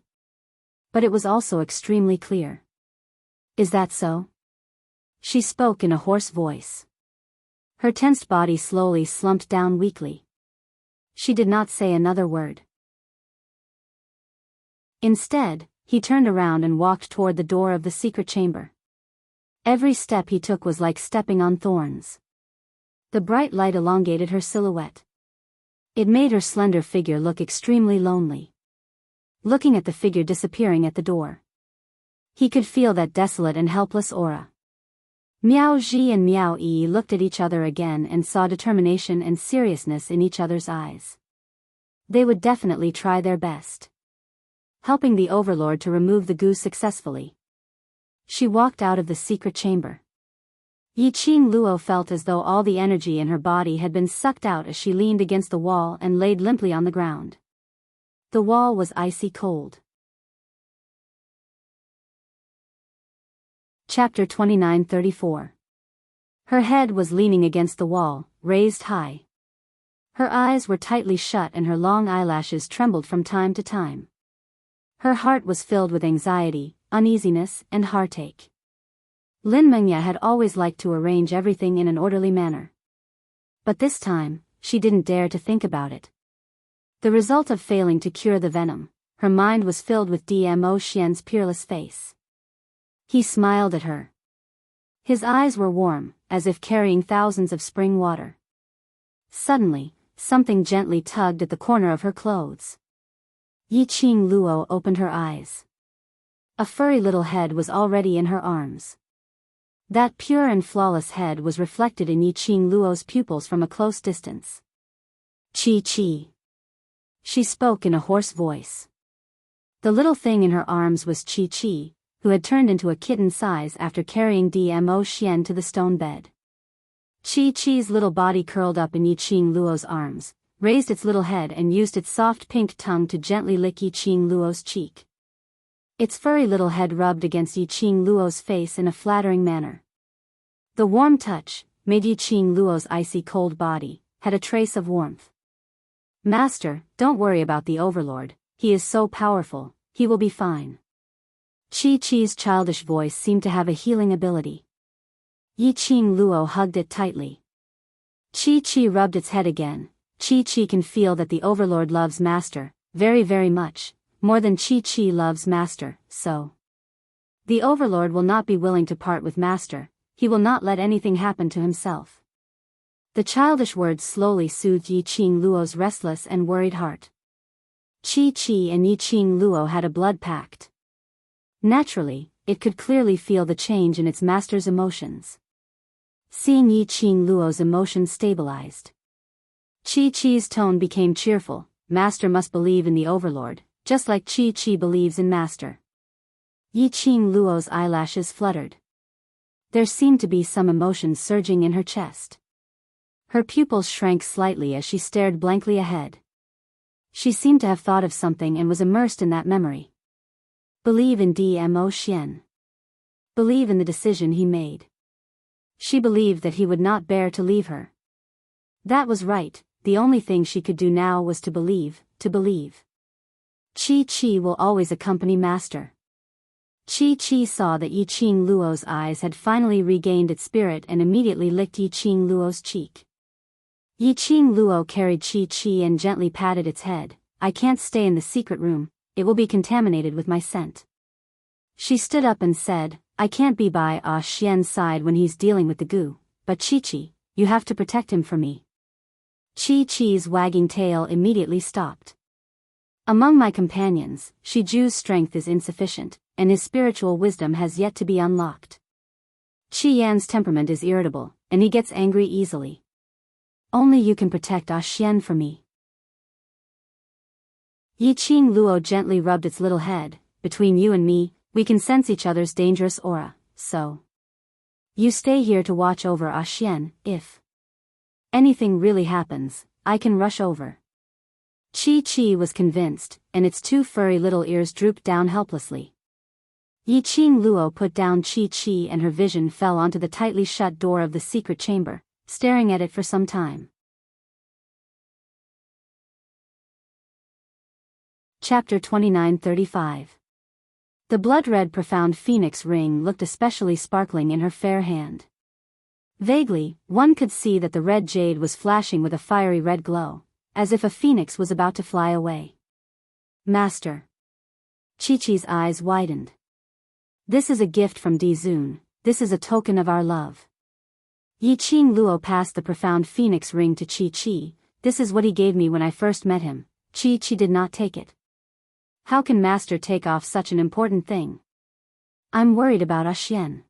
But it was also extremely clear. Is that so? She spoke in a hoarse voice. Her tensed body slowly slumped down weakly. She did not say another word. Instead, he turned around and walked toward the door of the secret chamber. Every step he took was like stepping on thorns. The bright light elongated her silhouette. It made her slender figure look extremely lonely. Looking at the figure disappearing at the door, he could feel that desolate and helpless aura. Miao Ji and Miao Yi looked at each other again and saw determination and seriousness in each other's eyes. They would definitely try their best, helping the Overlord to remove the goo successfully. She walked out of the secret chamber. Yi Qing Luo felt as though all the energy in her body had been sucked out as she leaned against the wall and laid limply on the ground. The wall was icy cold. Chapter 29:34. Her head was leaning against the wall, raised high. Her eyes were tightly shut and her long eyelashes trembled from time to time. Her heart was filled with anxiety, uneasiness, and heartache. Lin Mengya had always liked to arrange everything in an orderly manner. But this time, she didn't dare to think about it. The result of failing to cure the venom, her mind was filled with Dmo Xian's peerless face. He smiled at her. His eyes were warm, as if carrying thousands of spring water. Suddenly, something gently tugged at the corner of her clothes. Yi Qing Luo opened her eyes. A furry little head was already in her arms. That pure and flawless head was reflected in Yi Qing Luo's pupils from a close distance. Chi Chi. She spoke in a hoarse voice. The little thing in her arms was Chi Chi, who had turned into a kitten size after carrying Dmo Xian to the stone bed. Chi Chi's little body curled up in Yi Qing Luo's arms, raised its little head and used its soft pink tongue to gently lick Yi Qing Luo's cheek. Its furry little head rubbed against Yi Qing Luo's face in a flattering manner. The warm touch, made Yi Qing Luo's icy cold body, had a trace of warmth. Master, don't worry about the Overlord, he is so powerful, he will be fine. Chi Chi's childish voice seemed to have a healing ability. Yi Qing Luo hugged it tightly. Chi Chi rubbed its head again. Chi Chi can feel that the Overlord loves Master, very very much, more than Chi Chi loves Master, so the Overlord will not be willing to part with Master, he will not let anything happen to himself. The childish words slowly soothed Yi Qing Luo's restless and worried heart. Qi and Yi Qing Luo had a blood pact. Naturally, it could clearly feel the change in its master's emotions. Seeing Yi Qing Luo's emotions stabilized, Qi's tone became cheerful. Master must believe in the overlord, just like Qi believes in master. Yi Qing Luo's eyelashes fluttered. There seemed to be some emotion surging in her chest. Her pupils shrank slightly as she stared blankly ahead. She seemed to have thought of something and was immersed in that memory. Believe in Dmo Xian. Believe in the decision he made. She believed that he would not bear to leave her. That was right, the only thing she could do now was to believe, to believe. Qi will always accompany master. Qi saw that Yi Qing Luo's eyes had finally regained its spirit and immediately licked Yi Qing Luo's cheek. Yi Qing Luo carried Qi and gently patted its head. I can't stay in the secret room, it will be contaminated with my scent. She stood up and said, I can't be by Xian's side when he's dealing with the goo, but Qi, you have to protect him for me. Qi's wagging tail immediately stopped. Among my companions, Shiju's strength is insufficient, and his spiritual wisdom has yet to be unlocked. Qian's temperament is irritable, and he gets angry easily. Only you can protect Xian for me. Yi Qing Luo gently rubbed its little head. Between you and me, we can sense each other's dangerous aura, so you stay here to watch over Xian. If anything really happens, I can rush over. Qi was convinced, and its two furry little ears drooped down helplessly. Yi Qing Luo put down Qi and her vision fell onto the tightly shut door of the secret chamber, staring at it for some time. Chapter 29:35. The blood-red profound phoenix ring looked especially sparkling in her fair hand. Vaguely, one could see that the red jade was flashing with a fiery red glow, as if a phoenix was about to fly away. Master. Qi's eyes widened. This is a gift from Dizun, this is a token of our love. Yi Qing Luo passed the profound phoenix ring to Qi. This is what he gave me when I first met him. Qi did not take it. How can master take off such an important thing? I'm worried about Xian.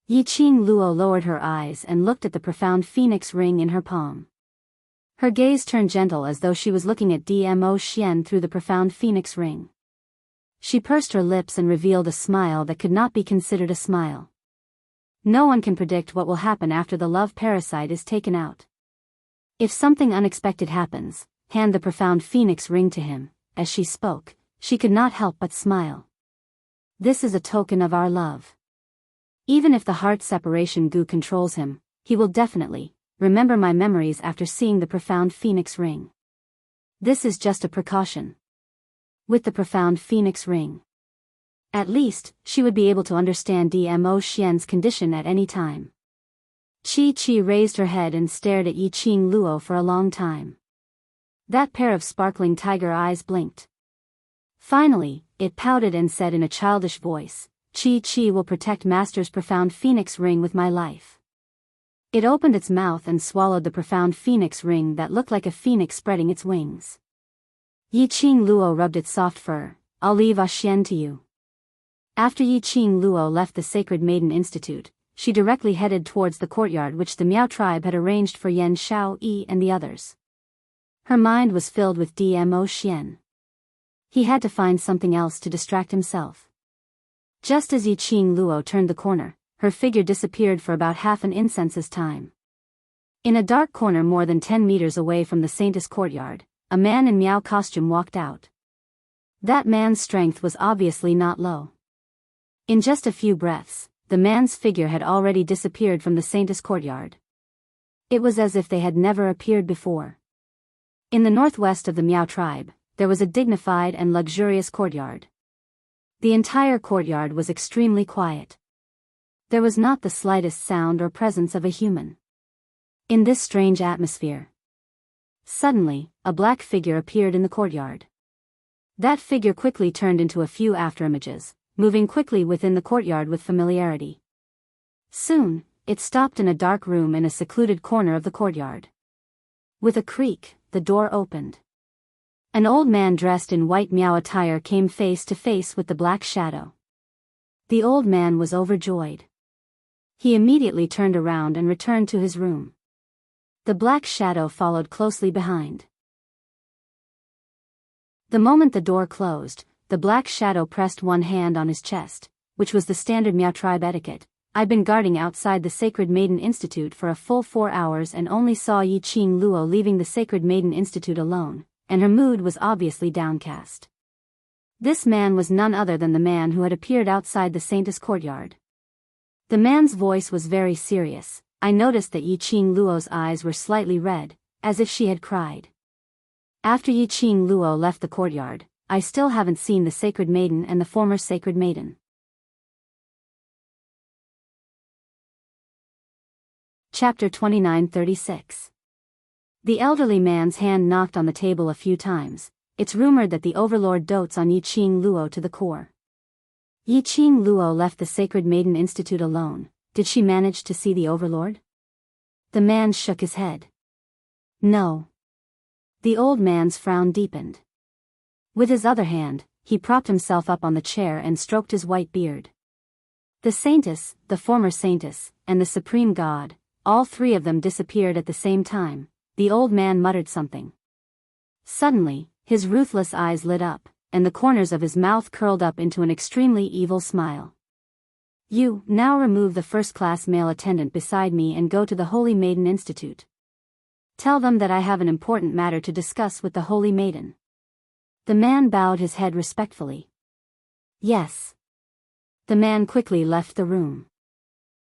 Yi Qing Luo lowered her eyes and looked at the profound phoenix ring in her palm. Her gaze turned gentle as though she was looking at Dmo Xian through the profound phoenix ring. She pursed her lips and revealed a smile that could not be considered a smile. No one can predict what will happen after the love parasite is taken out. If something unexpected happens, hand the profound phoenix ring to him. As she spoke, she could not help but smile. This is a token of our love. Even if the heart separation goo controls him, he will definitely remember my memories after seeing the profound phoenix ring. This is just a precaution. With the profound phoenix ring, at least, she would be able to understand Dmo Xian's condition at any time. Qi raised her head and stared at Yi Qing Luo for a long time. That pair of sparkling tiger eyes blinked. Finally, it pouted and said in a childish voice, Qi will protect master's profound phoenix ring with my life. It opened its mouth and swallowed the profound phoenix ring that looked like a phoenix spreading its wings. Yi Qing Luo rubbed its soft fur. I'll leave Xian to you. After Yi Qing Luo left the Sacred Maiden Institute, she directly headed towards the courtyard which the Miao tribe had arranged for Yan Xiaoyi and the others. Her mind was filled with Dmo Xian. He had to find something else to distract himself. Just as Yi Qing Luo turned the corner, her figure disappeared for about half an incense's time. In a dark corner more than 10 meters away from the Saintess courtyard, a man in Miao costume walked out. That man's strength was obviously not low. In just a few breaths, the man's figure had already disappeared from the Saintess courtyard. It was as if they had never appeared before. In the northwest of the Miao tribe, there was a dignified and luxurious courtyard. The entire courtyard was extremely quiet. There was not the slightest sound or presence of a human. In this strange atmosphere, suddenly, a black figure appeared in the courtyard. That figure quickly turned into a few afterimages, moving quickly within the courtyard with familiarity. Soon, it stopped in a dark room in a secluded corner of the courtyard. With a creak, the door opened. An old man dressed in white Miao attire came face to face with the black shadow. The old man was overjoyed. He immediately turned around and returned to his room. The black shadow followed closely behind. The moment the door closed, the black shadow pressed one hand on his chest, which was the standard Miao tribe etiquette. I'd been guarding outside the Sacred Maiden Institute for a full 4 hours and only saw Yi Qing Luo leaving the Sacred Maiden Institute alone, and her mood was obviously downcast. This man was none other than the man who had appeared outside the Saintess courtyard. The man's voice was very serious. I noticed that Yi Qing Luo's eyes were slightly red, as if she had cried. After Yi Qing Luo left the courtyard, I still haven't seen the Sacred Maiden and the former Sacred Maiden. Chapter 29:36. The elderly man's hand knocked on the table a few times. It's rumored that the overlord dotes on Yi Qing Luo to the core. Yi Qing Luo left the Sacred Maiden Institute alone. Did she manage to see the overlord? The man shook his head. No. The old man's frown deepened. With his other hand, he propped himself up on the chair and stroked his white beard. The Saintess, the former Saintess, and the Supreme God, all three of them disappeared at the same time. The old man muttered something. Suddenly, his ruthless eyes lit up, and the corners of his mouth curled up into an extremely evil smile. You, now remove the first-class male attendant beside me and go to the Holy Maiden Institute. Tell them that I have an important matter to discuss with the Holy Maiden. The man bowed his head respectfully. Yes. The man quickly left the room.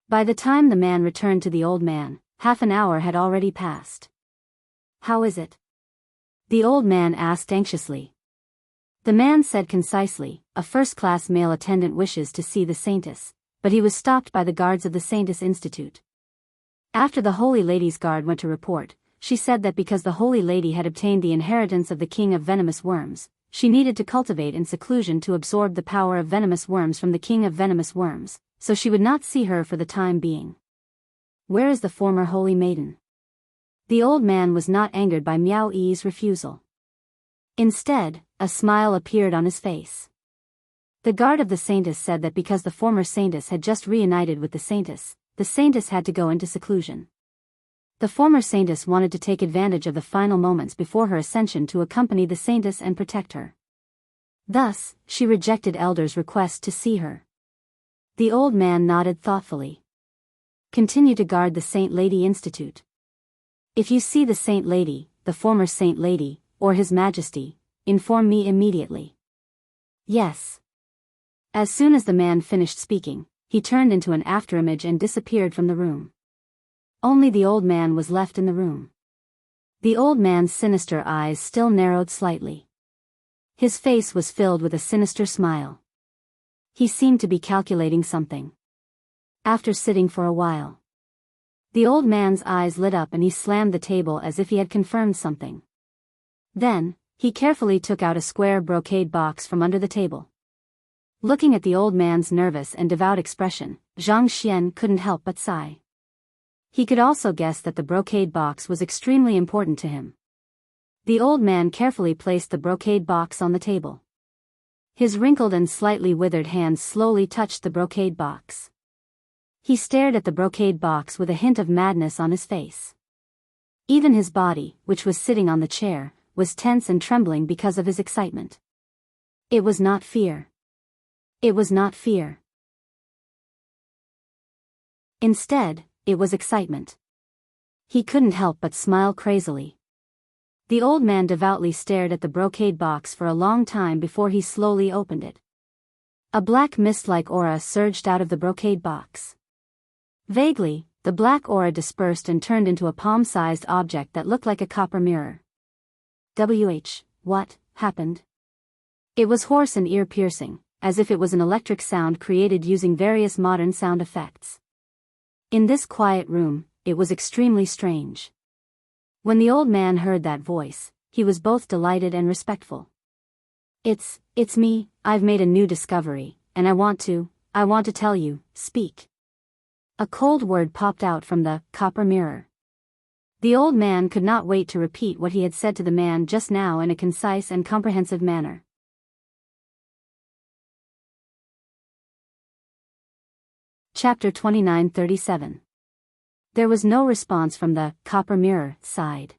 By the time the man returned to the old man, half an hour had already passed. How is it? The old man asked anxiously. The man said concisely, a first-class male attendant wishes to see the Saintess, but he was stopped by the guards of the Saintess Institute. After the Holy Lady's guard went to report, she said that because the Holy Lady had obtained the inheritance of the King of Venomous Worms, she needed to cultivate in seclusion to absorb the power of venomous worms from the King of Venomous Worms, so she would not see her for the time being. Where is the former Holy Maiden? The old man was not angered by Miao Yi's refusal. Instead, a smile appeared on his face. The guard of the Saintess said that because the former Saintess had just reunited with the Saintess had to go into seclusion. The former Saintess wanted to take advantage of the final moments before her ascension to accompany the Saintess and protect her. Thus, she rejected Elder's request to see her. The old man nodded thoughtfully. Continue to guard the Saint Lady Institute. If you see the Saint Lady, the former Saint Lady, or His Majesty, inform me immediately. Yes. As soon as the man finished speaking, he turned into an afterimage and disappeared from the room. Only the old man was left in the room. The old man's sinister eyes still narrowed slightly. His face was filled with a sinister smile. He seemed to be calculating something. After sitting for a while, the old man's eyes lit up and he slammed the table as if he had confirmed something. Then, he carefully took out a square brocade box from under the table. Looking at the old man's nervous and devout expression, Zhang Xian couldn't help but sigh. He could also guess that the brocade box was extremely important to him. The old man carefully placed the brocade box on the table. His wrinkled and slightly withered hands slowly touched the brocade box. He stared at the brocade box with a hint of madness on his face. Even his body, which was sitting on the chair, was tense and trembling because of his excitement. It was not fear. It was not fear. Instead, it was excitement. He couldn't help but smile crazily. The old man devoutly stared at the brocade box for a long time before he slowly opened it. A black mist-like aura surged out of the brocade box. Vaguely, the black aura dispersed and turned into a palm-sized object that looked like a copper mirror. What happened? It was hoarse and ear-piercing, as if it was an electric sound created using various modern sound effects. In this quiet room, it was extremely strange. When the old man heard that voice, he was both delighted and respectful. It's me, I've made a new discovery, and I want to tell you, speak. A cold word popped out from the copper mirror. The old man could not wait to repeat what he had said to the man just now in a concise and comprehensive manner. Chapter 29:37. There was no response from the copper mirror side.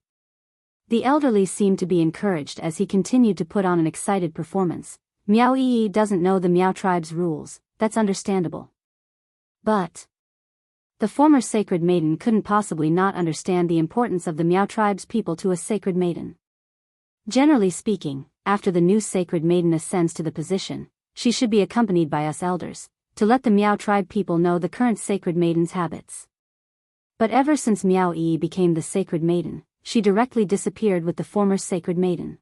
The elderly seemed to be encouraged as he continued to put on an excited performance. Miao Yi doesn't know the Miao tribe's rules, that's understandable. But the former sacred maiden couldn't possibly not understand the importance of the Miao tribe's people to a sacred maiden. Generally speaking, after the new sacred maiden ascends to the position, she should be accompanied by us elders, to let the Miao tribe people know the current sacred maiden's habits. But ever since Miao Yi became the sacred maiden, she directly disappeared with the former sacred maiden.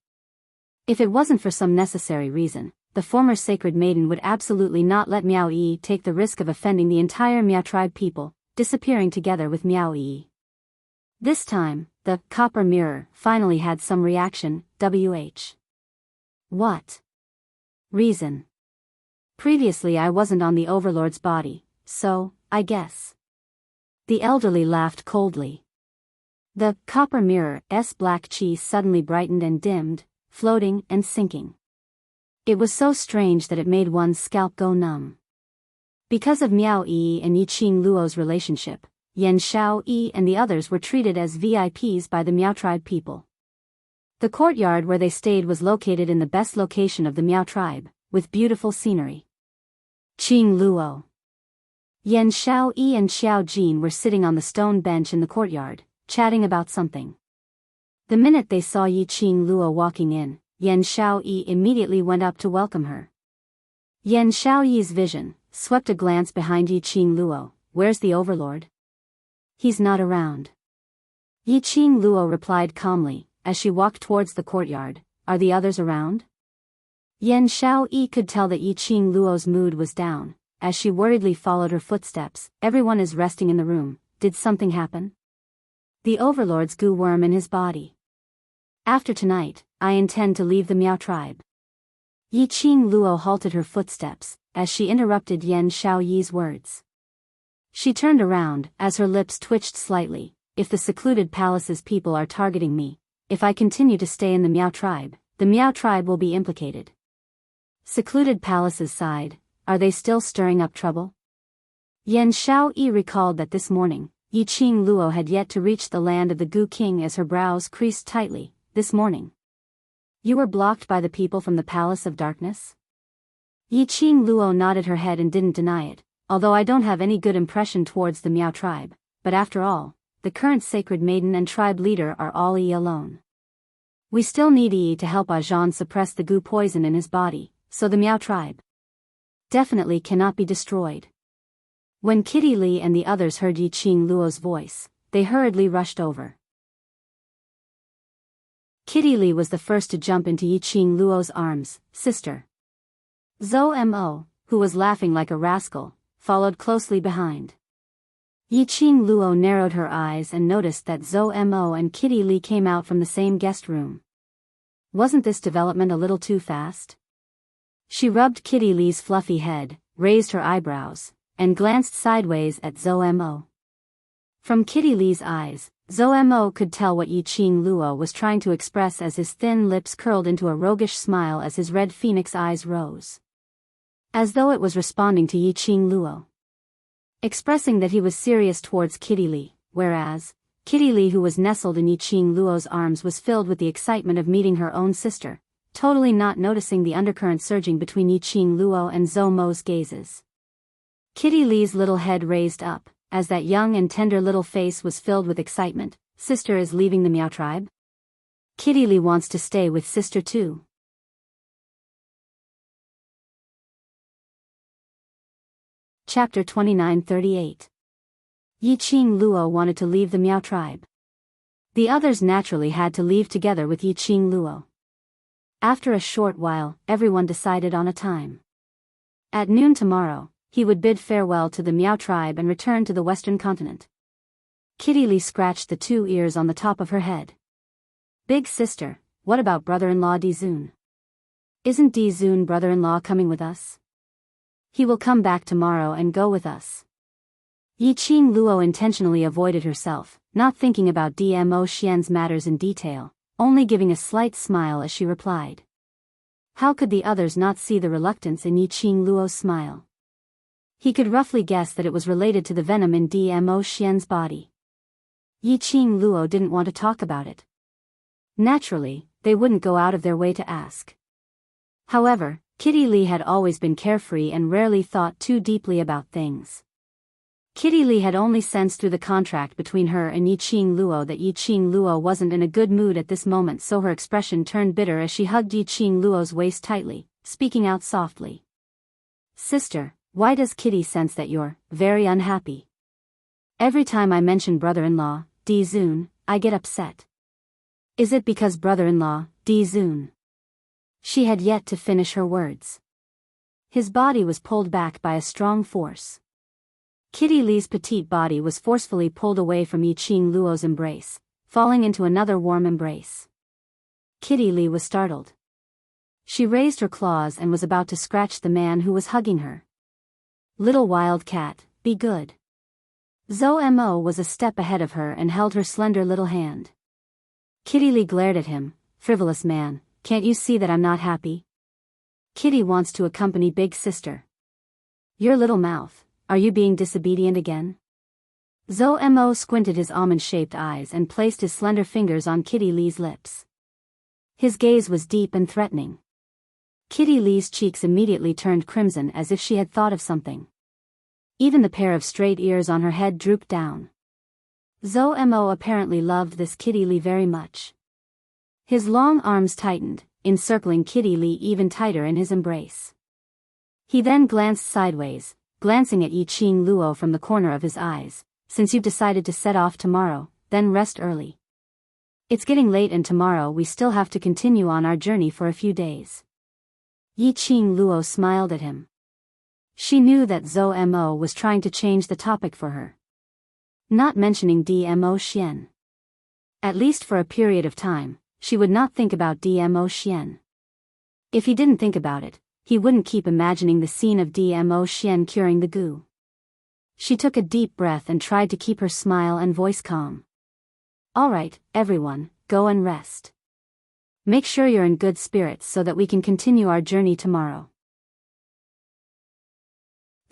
If it wasn't for some necessary reason, the former sacred maiden would absolutely not let Miao Yi take the risk of offending the entire Miao tribe people, disappearing together with Miao Yi. This time, the copper mirror finally had some reaction. What reason? Previously I wasn't on the overlord's body, so, I guess. The elderly laughed coldly. The copper mirror's black chi suddenly brightened and dimmed, floating and sinking. It was so strange that it made one's scalp go numb. Because of Miao Yi and Yiqing Luo's relationship, Yan Xiao Yi and the others were treated as VIPs by the Miao tribe people. The courtyard where they stayed was located in the best location of the Miao tribe, with beautiful scenery. Qing Luo, Yan Xiao Yi and Xiao Jin were sitting on the stone bench in the courtyard, chatting about something. The minute they saw Yiqing Luo walking in, Yan Xiao Yi immediately went up to welcome her. Yan Xiao Yi's vision swept a glance behind Yiqing Luo. Where's the overlord? He's not around. Yiqing Luo replied calmly, as she walked towards the courtyard. Are the others around? Yan Xiao Yi could tell that Yiqing Luo's mood was down, as she worriedly followed her footsteps. Everyone is resting in the room. Did something happen? The overlord's goo worm in his body. After tonight, I intend to leave the Miao tribe. Yiqing Luo halted her footsteps, as she interrupted Yan Xiao Yi's words. She turned around, as her lips twitched slightly. If the secluded palace's people are targeting me, if I continue to stay in the Miao tribe will be implicated. Secluded palace's side, are they still stirring up trouble? Yan Xiao Yi recalled that this morning, Yiqing Luo had yet to reach the land of the Gu King as her brows creased tightly. This morning. You were blocked by the people from the Palace of Darkness? Yiqing Luo nodded her head and didn't deny it, although I don't have any good impression towards the Miao tribe, but after all, the current sacred maiden and tribe leader are all Yi alone. We still need Yi to help Ajahn suppress the Gu poison in his body, so the Miao tribe definitely cannot be destroyed. When Kitty Li and the others heard Yiqing Luo's voice, they hurriedly rushed over. Kitty Li was the first to jump into Yiqing Luo's arms. Sister. Zhou Mo, who was laughing like a rascal, followed closely behind. Yiqing Luo narrowed her eyes and noticed that Zhou Mo and Kitty Li came out from the same guest room. Wasn't this development a little too fast? She rubbed Kitty Li's fluffy head, raised her eyebrows, and glanced sideways at Zhou Mo. From Kitty Li's eyes, Zhou Mo could tell what Yiqing Luo was trying to express as his thin lips curled into a roguish smile as his red phoenix eyes rose. As though it was responding to Yiqing Luo. Expressing that he was serious towards Kitty Li, whereas, Kitty Li who was nestled in Yiqing Luo's arms was filled with the excitement of meeting her own sister, totally not noticing the undercurrent surging between Yiqing Luo and Zhou Mo's gazes. Kitty Li's little head raised up, as that young and tender little face was filled with excitement. Sister is leaving the Miao tribe? Kitty Li wants to stay with sister too. Chapter 29:38. Yiqing Luo wanted to leave the Miao tribe. The others naturally had to leave together with Yiqing Luo. After a short while, everyone decided on a time. At noon tomorrow, he would bid farewell to the Miao tribe and return to the western continent. Kitty Li scratched the two ears on the top of her head. Big sister, what about brother-in-law Dizun? Isn't Dizun brother-in-law coming with us? He will come back tomorrow and go with us. Yi Qing Luo intentionally avoided herself, not thinking about Dmo Xian's matters in detail, only giving a slight smile as she replied. How could the others not see the reluctance in Yi Qing Luo's smile? He could roughly guess that it was related to the venom in Dmo Xian's body. Yi Qing Luo didn't want to talk about it. Naturally, they wouldn't go out of their way to ask. However, Kitty Lee had always been carefree and rarely thought too deeply about things. Kitty Lee had only sensed through the contract between her and Yi Qing Luo that Yi Qing Luo wasn't in a good mood at this moment, so her expression turned bitter as she hugged Yi Qing Luo's waist tightly, speaking out softly. Sister, why does Kitty sense that you're very unhappy? Every time I mention brother-in-law, Di Zun, I get upset. Is it because brother-in-law, Di Zun? She had yet to finish her words. His body was pulled back by a strong force. Kitty Lee's petite body was forcefully pulled away from Yi Qing Luo's embrace, falling into another warm embrace. Kitty Lee was startled. She raised her claws and was about to scratch the man who was hugging her. Little wild cat, be good. Zhou Mo was a step ahead of her and held her slender little hand. Kitty Lee glared at him. Frivolous man, can't you see that I'm not happy? Kitty wants to accompany big sister. Your little mouth. Are you being disobedient again? Zhou Mo squinted his almond-shaped eyes and placed his slender fingers on Kitty Lee's lips. His gaze was deep and threatening. Kitty Lee's cheeks immediately turned crimson as if she had thought of something. Even the pair of straight ears on her head drooped down. Zhou Mo apparently loved this Kitty Lee very much. His long arms tightened, encircling Kitty Lee even tighter in his embrace. He then glanced sideways, glancing at Yi Qing Luo from the corner of his eyes. Since you've decided to set off tomorrow, then rest early. It's getting late and tomorrow we still have to continue on our journey for a few days. Yi Qing Luo smiled at him. She knew that Zhou Mo was trying to change the topic for her. Not mentioning Dmo Xian. At least for a period of time, she would not think about Dmo Xian. If he didn't think about it, he wouldn't keep imagining the scene of Dmo Xian curing the goo. She took a deep breath and tried to keep her smile and voice calm. All right, everyone, go and rest. Make sure you're in good spirits so that we can continue our journey tomorrow.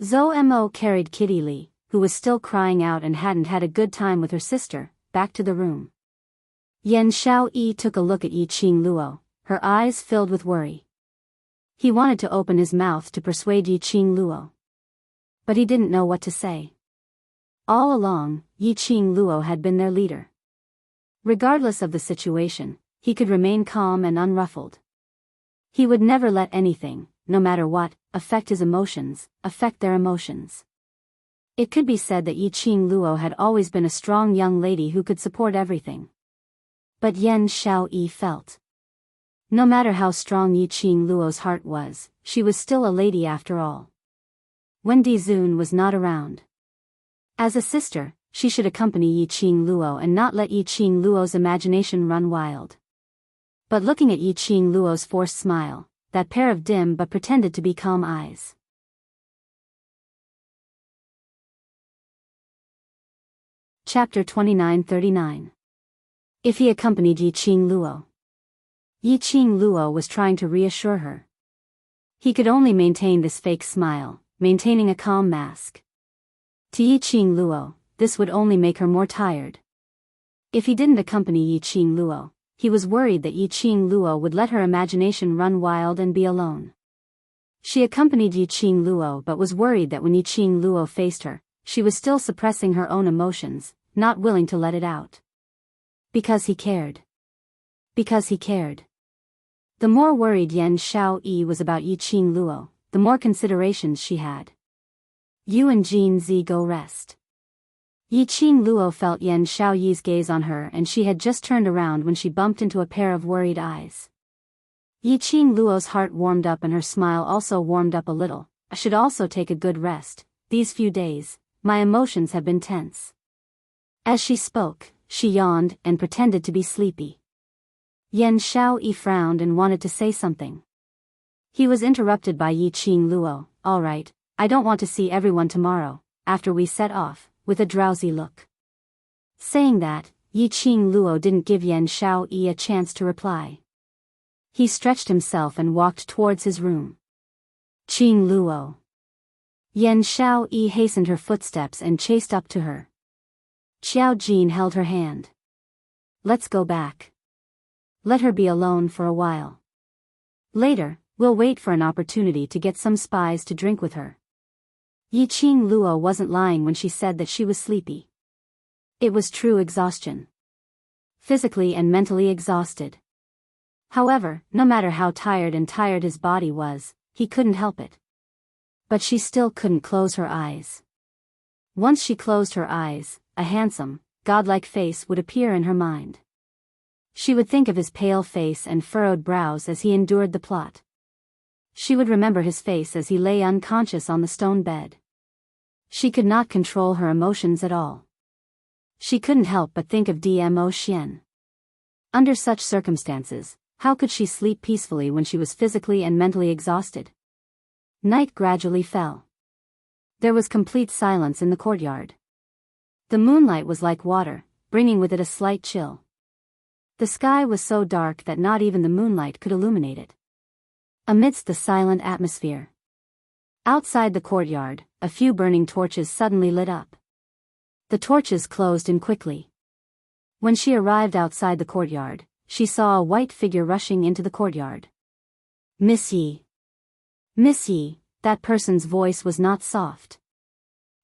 Zhou Mo carried Kitty Lee, who was still crying out and hadn't had a good time with her sister, back to the room. Yan Xiaoyi took a look at Yi Qing Luo, her eyes filled with worry. He wanted to open his mouth to persuade Yi Qing Luo. But he didn't know what to say. All along, Yi Qing Luo had been their leader. Regardless of the situation, he could remain calm and unruffled. He would never let anything, no matter what, affect their emotions. It could be said that Yi Qing Luo had always been a strong young lady who could support everything. But Yan Xiaoyi felt. No matter how strong Yi Qing Luo's heart was, she was still a lady after all. When Di Zun was not around. As a sister, she should accompany Yi Qing Luo and not let Yi Qing Luo's imagination run wild. But looking at Yi Qing Luo's forced smile, that pair of dim but pretended to be calm eyes. Chapter 29-39. If he accompanied Yi Qing Luo. Yi Qing Luo was trying to reassure her. He could only maintain this fake smile, maintaining a calm mask. To Yi Qing Luo, this would only make her more tired. If he didn't accompany Yi Qing Luo, he was worried that Yi Qing Luo would let her imagination run wild and be alone. She accompanied Yi Qing Luo but was worried that when Yi Qing Luo faced her, she was still suppressing her own emotions, not willing to let it out. Because he cared. Because he cared. The more worried Yan Xiaoyi was about Yi Qing Luo, the more considerations she had. You and Jin Zi go rest. Yi Qing Luo felt Yan Xiaoyi's gaze on her and she had just turned around when she bumped into a pair of worried eyes. Yi Qing Luo's heart warmed up and her smile also warmed up a little. I should also take a good rest. These few days, my emotions have been tense. As she spoke, she yawned and pretended to be sleepy. Yan Xiaoyi frowned and wanted to say something. He was interrupted by Yi Qing Luo. All right, I don't want to see everyone tomorrow. After we set off, with a drowsy look. Saying that, Yi Qing Luo didn't give Yan Shao Yi a chance to reply. He stretched himself and walked towards his room. Qing Luo. Yan Shao Yi hastened her footsteps and chased up to her. Xiao Jin held her hand. Let's go back. Let her be alone for a while. Later, we'll wait for an opportunity to get some spies to drink with her. Yi Qing Luo wasn't lying when she said that she was sleepy. It was true exhaustion. Physically and mentally exhausted. However, no matter how tired his body was, he couldn't help it. But she still couldn't close her eyes. Once she closed her eyes, a handsome, godlike face would appear in her mind. She would think of his pale face and furrowed brows as he endured the plot. She would remember his face as he lay unconscious on the stone bed. She could not control her emotions at all. She couldn't help but think of Dmo Xian. Under such circumstances, how could she sleep peacefully when she was physically and mentally exhausted? Night gradually fell. There was complete silence in the courtyard. The moonlight was like water, bringing with it a slight chill. The sky was so dark that not even the moonlight could illuminate it. Amidst the silent atmosphere. Outside the courtyard, a few burning torches suddenly lit up. The torches closed in quickly. When she arrived outside the courtyard, she saw a white figure rushing into the courtyard. Miss Yi. Miss Yi, that person's voice was not soft.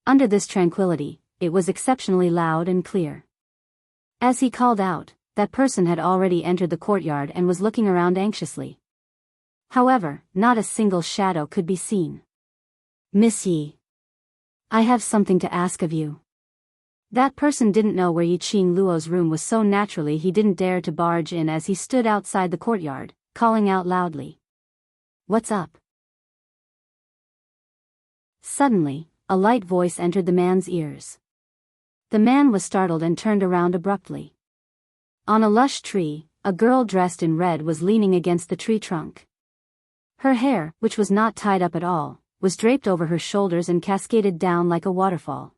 Under this tranquility, it was exceptionally loud and clear. As he called out, that person had already entered the courtyard and was looking around anxiously. However, not a single shadow could be seen. Miss Yi. I have something to ask of you. That person didn't know where Yi Qing Luo's room was, so naturally he didn't dare to barge in as he stood outside the courtyard, calling out loudly. What's up? Suddenly, a light voice entered the man's ears. The man was startled and turned around abruptly. On a lush tree, a girl dressed in red was leaning against the tree trunk. Her hair, which was not tied up at all, was draped over her shoulders and cascaded down like a waterfall.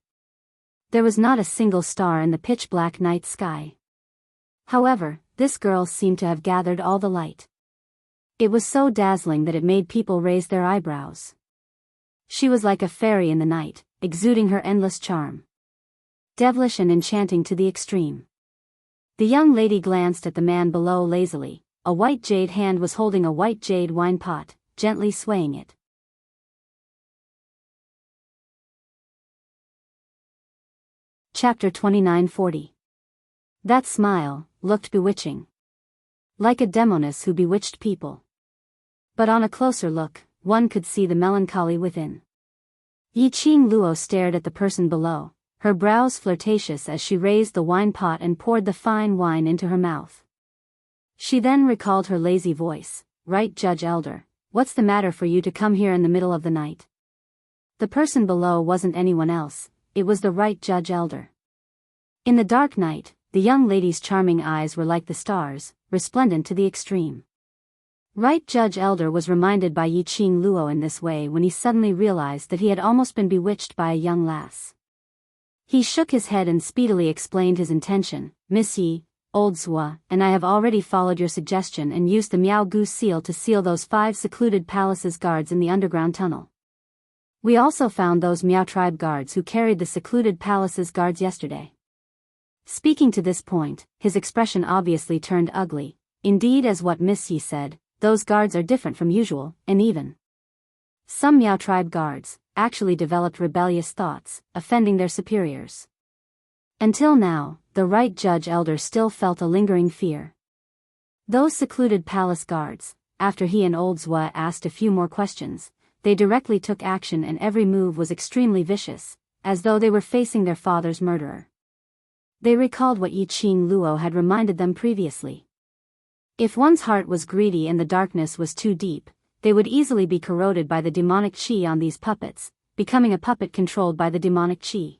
There was not a single star in the pitch-black night sky. However, this girl seemed to have gathered all the light. It was so dazzling that it made people raise their eyebrows. She was like a fairy in the night, exuding her endless charm. Devilish and enchanting to the extreme. The young lady glanced at the man below lazily. A white jade hand was holding a white jade wine pot, gently swaying it. Chapter 2940. That smile looked bewitching. Like a demoness who bewitched people. But on a closer look, one could see the melancholy within. Yi Qing Luo stared at the person below, her brows flirtatious as she raised the wine pot and poured the fine wine into her mouth. She then recalled her lazy voice. Right, Judge Elder, what's the matter for you to come here in the middle of the night? The person below wasn't anyone else, it was the right Judge Elder. In the dark night, the young lady's charming eyes were like the stars, resplendent to the extreme. Right Judge Elder was reminded by Yi Qing Luo in this way when he suddenly realized that he had almost been bewitched by a young lass. He shook his head and speedily explained his intention. Miss Yi, Old Zua, and I have already followed your suggestion and used the Miao Gu seal to seal those 5 secluded palaces guards in the underground tunnel. We also found those Miao tribe guards who carried the secluded palaces guards yesterday. Speaking to this point, his expression obviously turned ugly. Indeed, as what Miss Yi said, those guards are different from usual, and even some Miao tribe guards actually developed rebellious thoughts, offending their superiors. Until now, the right Judge Elder still felt a lingering fear. Those secluded palace guards, after he and Old Zua asked a few more questions, they directly took action and every move was extremely vicious, as though they were facing their father's murderer. They recalled what Yi Qing Luo had reminded them previously. If one's heart was greedy and the darkness was too deep, they would easily be corroded by the demonic qi on these puppets, becoming a puppet controlled by the demonic qi.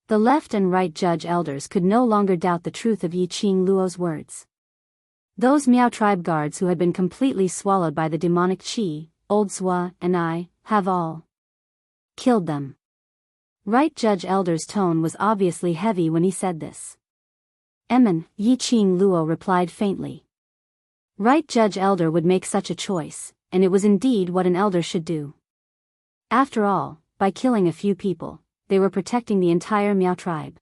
The left and right Judge Elders could no longer doubt the truth of Yi Qing Luo's words. Those Miao tribe guards who had been completely swallowed by the demonic qi, Old Zua and I, have all killed them. Right Judge Elder's tone was obviously heavy when he said this. Yi Qing Luo replied faintly. Right Judge Elder would make such a choice, and it was indeed what an elder should do. After all, by killing a few people, they were protecting the entire Miao tribe.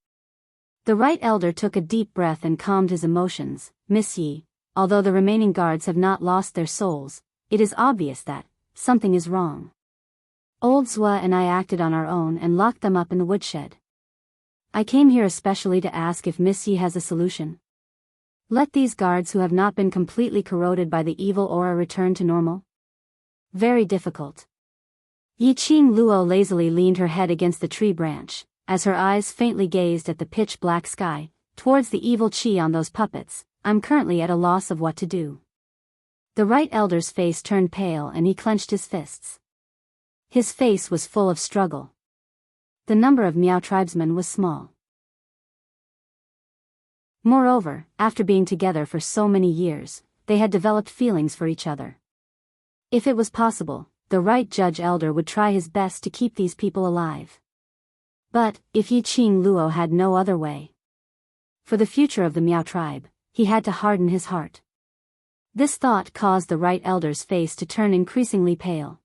The Right Elder took a deep breath and calmed his emotions. Miss Yi, although the remaining guards have not lost their souls, it is obvious that something is wrong. Old Zua and I acted on our own and locked them up in the woodshed. I came here especially to ask if Miss Yi has a solution. Let these guards who have not been completely corroded by the evil aura return to normal? Very difficult. Yi Qing Luo lazily leaned her head against the tree branch, as her eyes faintly gazed at the pitch-black sky, towards the evil qi on those puppets. I'm currently at a loss of what to do. The Right Elder's face turned pale and he clenched his fists. His face was full of struggle. The number of Miao tribesmen was small. Moreover, after being together for so many years, they had developed feelings for each other. If it was possible, the Right Judge Elder would try his best to keep these people alive. But, if Yi Qing Luo had no other way. For the future of the Miao tribe, he had to harden his heart. This thought caused the Right Elder's face to turn increasingly pale.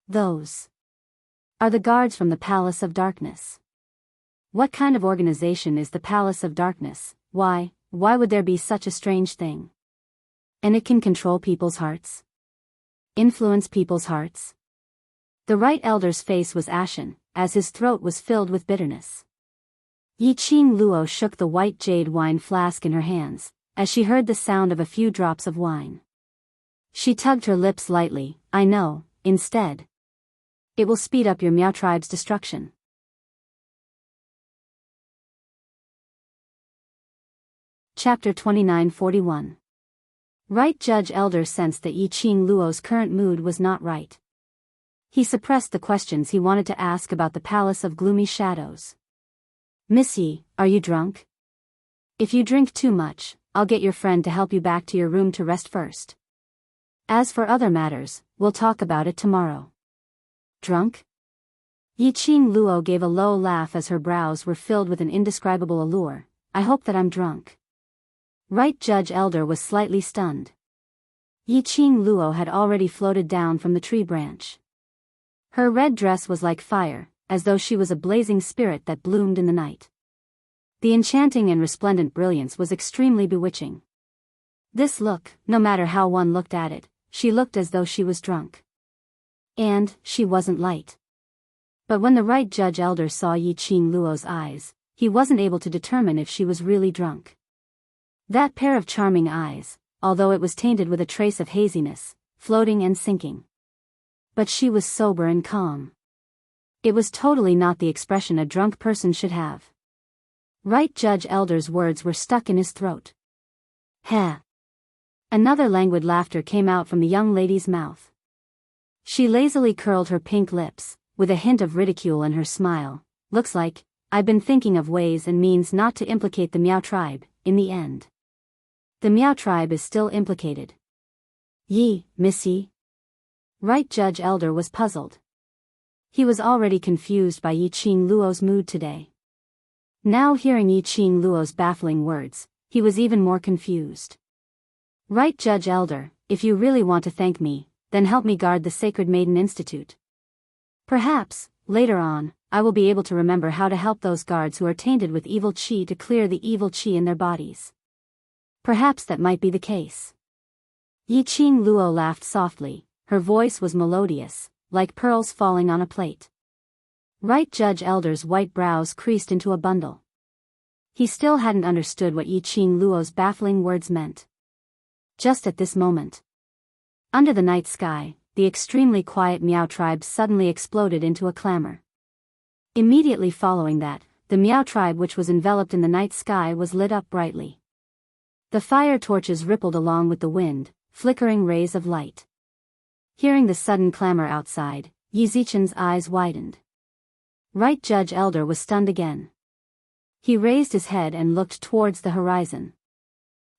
Those are the guards from the Palace of Darkness. What kind of organization is the Palace of Darkness? Why would there be such a strange thing? And it can control people's hearts? Influence people's hearts? The Right Elder's face was ashen, as his throat was filled with bitterness. Yi Qing Luo shook the white jade wine flask in her hands, as she heard the sound of a few drops of wine. She tugged her lips lightly. I know, instead. It will speed up your Miao tribe's destruction. Chapter 2941. Right Judge Elder sensed that Yi Qing Luo's current mood was not right. He suppressed the questions he wanted to ask about the Palace of Gloomy Shadows. Miss Yi, are you drunk? If you drink too much, I'll get your friend to help you back to your room to rest first. As for other matters, we'll talk about it tomorrow. Drunk? Yi Qing Luo gave a low laugh as her brows were filled with an indescribable allure. I hope that I'm drunk. Right Judge Elder was slightly stunned. Yi Qing Luo had already floated down from the tree branch. Her red dress was like fire, as though she was a blazing spirit that bloomed in the night. The enchanting and resplendent brilliance was extremely bewitching. This look, no matter how one looked at it, she looked as though she was drunk. And, she wasn't light. But when the Right Judge Elder saw Yi Qing Luo's eyes, he wasn't able to determine if she was really drunk. That pair of charming eyes, although it was tainted with a trace of haziness, floating and sinking. But she was sober and calm. It was totally not the expression a drunk person should have. Right Judge Elder's words were stuck in his throat. Heh. Another languid laughter came out from the young lady's mouth. She lazily curled her pink lips, with a hint of ridicule in her smile. Looks like, I've been thinking of ways and means not to implicate the Miao tribe, in the end. The Miao tribe is still implicated. Yi, Miss Yi? Right Judge Elder was puzzled. He was already confused by Yi Qing Luo's mood today. Now hearing Yi Qing Luo's baffling words, he was even more confused. Right Judge Elder, if you really want to thank me, then help me guard the Sacred Maiden Institute. Perhaps, later on, I will be able to remember how to help those guards who are tainted with evil qi to clear the evil qi in their bodies. Perhaps that might be the case. Yi Qing Luo laughed softly, her voice was melodious, like pearls falling on a plate. Right Judge Elder's white brows creased into a bundle. He still hadn't understood what Yi Qing Luo's baffling words meant. Just at this moment. Under the night sky, the extremely quiet Miao tribe suddenly exploded into a clamor. Immediately following that, the Miao tribe which was enveloped in the night sky was lit up brightly. The fire torches rippled along with the wind, flickering rays of light. Hearing the sudden clamor outside, Yi Zichen's eyes widened. Right Judge Elder was stunned again. He raised his head and looked towards the horizon.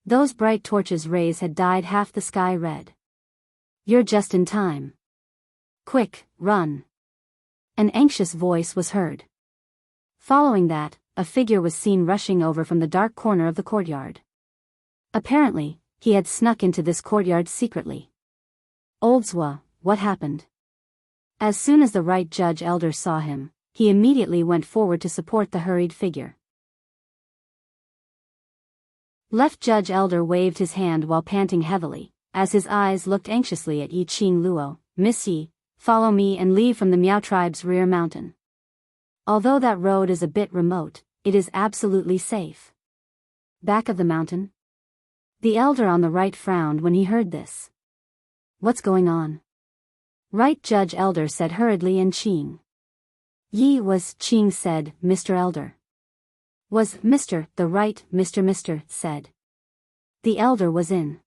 Those bright torches' rays had dyed half the sky red. You're just in time. Quick, run. An anxious voice was heard. Following that, a figure was seen rushing over from the dark corner of the courtyard. Apparently, he had snuck into this courtyard secretly. Oldswa, what happened? As soon as the right Judge Elder saw him, he immediately went forward to support the hurried figure. Left Judge Elder waved his hand while panting heavily, as his eyes looked anxiously at Yi Qing Luo. Miss Yi, follow me and leave from the Miao tribe's rear mountain. Although that road is a bit remote, it is absolutely safe. Back of the mountain? The elder on the right frowned when he heard this. What's going on? Right Judge Elder said hurriedly, and Qing. Yi was, Qing said, Mr. Elder. Was, Mr. The right, Mr. said. The elder was in.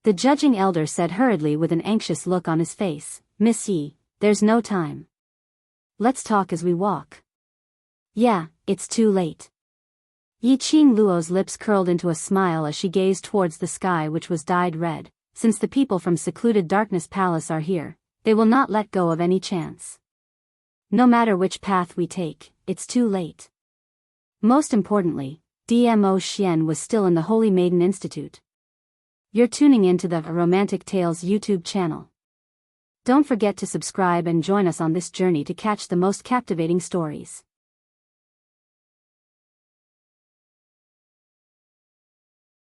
The judging elder said hurriedly with an anxious look on his face, Miss Yi, there's no time. Let's talk as we walk. Yeah, it's too late. Yi Qing Luo's lips curled into a smile as she gazed towards the sky, which was dyed red. Since the people from secluded Darkness Palace are here, they will not let go of any chance. No matter which path we take, it's too late. Most importantly, DMO Xian was still in the Holy Maiden Institute. You're tuning into the Romantic Tales YouTube channel. Don't forget to subscribe and join us on this journey to catch the most captivating stories.